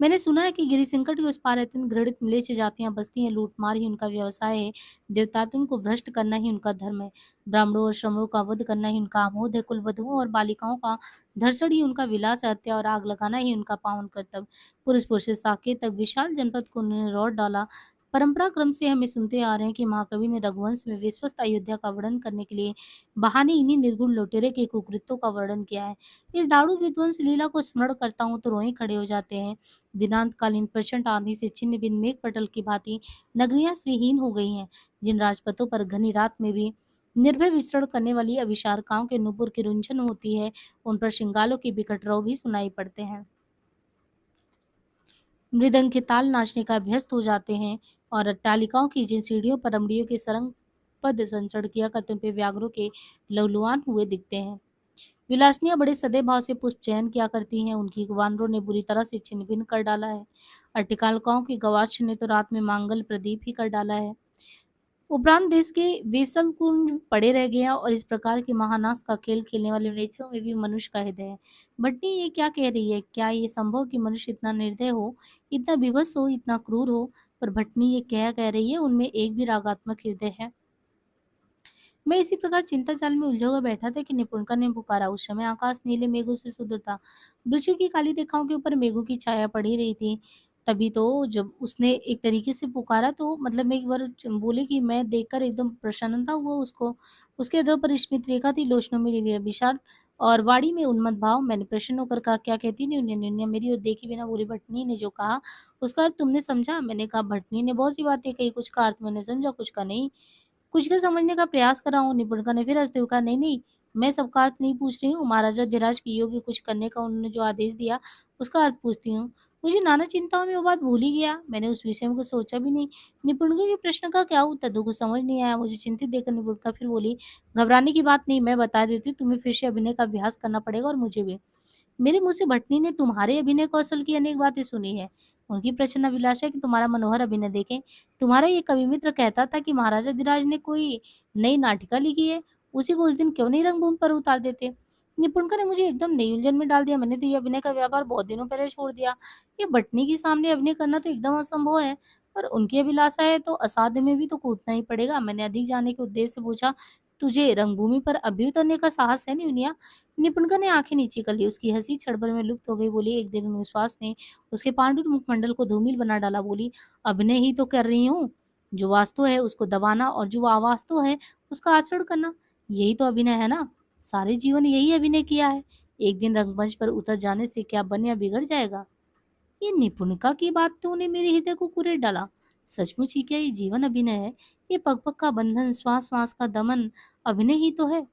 Speaker 1: मैंने सुना है कि गिरि संकट के उस पार अत्यंत घृणित म्लेच्छ जातियां बसती हैं, लूटमार ही उनका व्यवसाय है, देवतातुन को भ्रष्ट करना ही उनका धर्म है, ब्राह्मणों और श्रमणों का वध करना ही उनका आमोद है, कुलवधुओं और बालिकाओं का धर्षण ही उनका विलास है, हत्या और आग लगाना ही उनका पावन कर्तव्य। पुरुष से साकेत तक विशाल जनपद को उन्होंने लौट डाला। परंपरा क्रम से हमें सुनते आ रहे हैं कि महाकवि ने रघुवंश में विश्वस्त अयोध्या का वर्णन करने के लिए बहाने इन्हीं निर्गुण लुटेरे के कुकृत्यों का वर्णन किया है। इस दारू विध्वंस लीला को स्मरण करता हूँ तो रोए खड़े हो जाते हैं। दिनांतकालीन प्रचंड आंधी से छिन्न भिन्न मेघ पटल की भांति नगरियां श्रीहीन हो गई हैं। जिन राजपथों पर घनी रात में भी निर्भय विचरण करने वाली अभिशारकाओं के नुपुर की रुंझन होती है, उन पर श्रृंगालों के बिकट रौ भी सुनाई पड़ते हैं। मृदंग के ताल नाचने का अभ्यस्त हो जाते हैं और अट्टालिकाओं की जिन सीढ़ियों पर रमणियों के सरंग पद संचरण किया करते उन पे व्याघ्रों के लवलुआन हुए दिखते हैं। विलासनियाँ बड़े सदैव भाव से पुष्प चयन किया करती हैं, उनकी वानरों ने बुरी तरह से छिन्न-भिन्न कर डाला है। अट्टिकालकाओं की गवाक्ष ने तो रात में मांगल प्रदीप ही कर डाला है। उपरांत देश के वेसल कुंज पड़े रह गया और इस प्रकार के महानाश का खेल खेलने वाले मृत्युओं में भी मनुष्य का हृदय है। भटनी ये क्या कह रही है? क्या ये संभव कि मनुष्य इतना निर्दय हो, इतना विवश हो, इतना क्रूर हो? पर भटनी ये क्या कह रही है? उनमें एक भी रागात्मक हृदय है। मैं इसी प्रकार चिंता जाल में उलझा हुआ बैठा था कि निपुणका ने पुकारा। उस समय आकाश नीले मेघों से सुंदर था। वृक्षों की काली रेखाओं के ऊपर मेघों की छाया पड़ी रही थी। तभी तो जब उसने एक तरीके से पुकारा तो मतलब मैं एक बार बोले कि मैं देखकर एकदम प्रसन्नता हुआ उसको। उसके अधरों पर स्मित रेखा थी, लोचनों में लीले विशाल और वाणी में उन्मत्त भाव। मैंने प्रसन्न होकर कहा, क्या कहती न्यून्या? न्यून्या मेरी ओर देखे बिना बोली, भटनी ने जो कहा उसका अर्थ तुमने समझा? मैंने कहा, भटनी ने बहुत सी बातें कही, कुछ का अर्थ मैंने समझा, कुछ का नहीं। कुछ का समझने का प्रयास कर रहा हूँ। निपुणका ने फिर हँसते हुए कहा, नहीं, नहीं, मैं सबका अर्थ नहीं पूछ रही हूँ। महाराजा धीराज की योग्य कुछ करने का उन्होंने जो आदेश दिया, उसका अर्थ पूछती हूँ। मुझे नाना चिंताओं में वो बात भूल ही गया। मैंने उस विषय में कुछ सोचा भी नहीं। निपुणका के प्रश्न का क्या उत्तर दूँ, कुछ समझ नहीं आया। मुझे चिंतित देखकर निपुणका फिर बोली, घबराने की बात नहीं, मैं बता देती हूँ। तुम्हें फिर से अभिनय का अभ्यास करना पड़ेगा और मुझे भी। मेरे मुँह से भटनी ने तुम्हारे अभिनय कौशल की अनेक बातें सुनी है। उनकी प्रचंड अभिलाषा है कि तुम्हारा मनोहर अभिनय देखें। तुम्हारा ये कवि मित्र कहता था कि महाराजा धीराज ने कोई नई नाटिका लिखी है, उसी को उस दिन क्यों नहीं रंगभूमि पर उतार देते? निपुणकर ने मुझे एकदम नई उलझन में डाल दिया। मैंने तो ये अभिनय का व्यापार बहुत दिनों पहले छोड़ दिया। ये भटनी के सामने अभिनय करना तो एकदम असंभव है। पर उनकी अभिलाषा है तो असाध्य में भी तो कूदना ही पड़ेगा। मैंने अधिक जानने के उद्देश्य से पूछा, तुझे रंगभूमि पर अभी उतरने का साहस है न्यूनिया? निपुणकर ने आंखें नीची कर ली। उसकी हंसी क्षण भर में लुप्त हो गई। बोली, एक दिन विश्वास ने उसके पांडुर मुखमंडल को धूमिल बना डाला। बोली, अभिनय ही तो कर रही हूँ। जो वास्तव है उसको दबाना और जो अवास्तव है उसका आचरण करना, यही तो अभिनय है ना। सारे जीवन यही अभिनय किया है। एक दिन रंगमंच पर उतर जाने से क्या बन या बिगड़ जाएगा? ये निपुणिका की बातों ने मेरे हृदय को कुरेद डाला। सचमुच ही क्या ये जीवन अभिनय है? ये पग पग का बंधन, श्वास श्वास का दमन अभिनय ही तो है।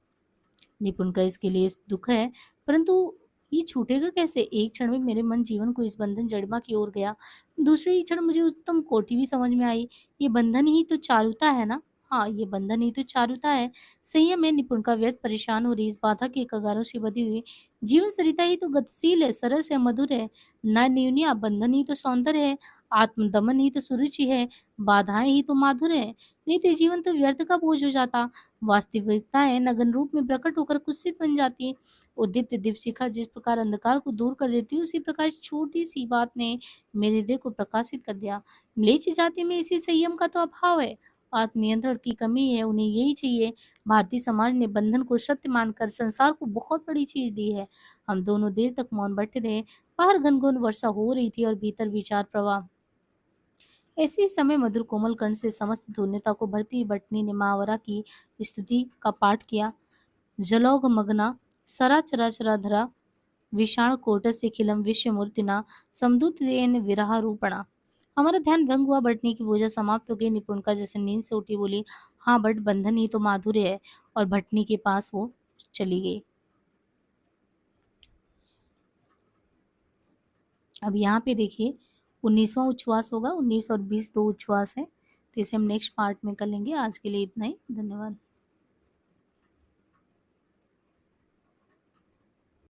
Speaker 1: निपुण का इसके लिए दुख है, परंतु ये छूटेगा कैसे? एक क्षण में मेरे मन जीवन को इस बंधन जड़िमा की ओर गया। दूसरे ही क्षण मुझे उत्तम कोटि भी समझ में आई। ये बंधन ही तो चारुता है ना? हाँ, ये बंधन ही तो चारुता है। संयम है। निपुण का व्यर्थ परेशान हो रही इस बाधा के कगारों से बधी हुई जीवन सरिता ही तो गतिशील है, सरस है, मधुर है। न न्यूनिया बंधन ही तो सौंदर्य है, आत्मदमन ही तो सुरुचि है, बाधाएं ही तो माधुर है। नहीं तो ये जीवन तो व्यर्थ का बोझ हो जाता। वास्तविकताएं नगन रूप में प्रकट होकर कुत्सित बन जाती है। उद्दीप्त दीपशिखा जिस प्रकार अंधकार को दूर कर देती है, उसी प्रकार इस छोटी सी बात ने मेरे हृदय को प्रकाशित कर दिया। म्लेच्छ जाति में इसी संयम का तो अभाव है, आत्मनियंत्रण की कमी है। उन्हें यही चाहिए। भारतीय समाज ने बंधन को सत्य मानकर संसार को बहुत बड़ी चीज दी है। हम दोनों देर तक मौन बैठे रहे। बाहर घनघोर वर्षा हो रही थी और भीतर विचार प्रवाह। ऐसे ही समय मधुर कोमल कर्ण से समस्त धन्यता को भरती हुई बटनी ने महावरा की स्तुति का पाठ किया। जलौघ मग्ना सरा चरा धरा विषाण कोटस्य खिलम विश्वमूर्तिना समदूतेन विरह रूपणा। हमारा ध्यान भंग हुआ। बटनी की पूजा समाप्त हो गई। निपुणका जैसे नींद से उठी बोली, हाँ बट बंधन ही तो माधुर्य है। और भटनी के पास वो चली गई। अब यहाँ पे देखिए 19वां उच्छ्वास होगा। 19 और 20 दो उच्छ्वास है, तो इसे हम नेक्स्ट पार्ट में कर लेंगे। आज के लिए इतना ही। धन्यवाद।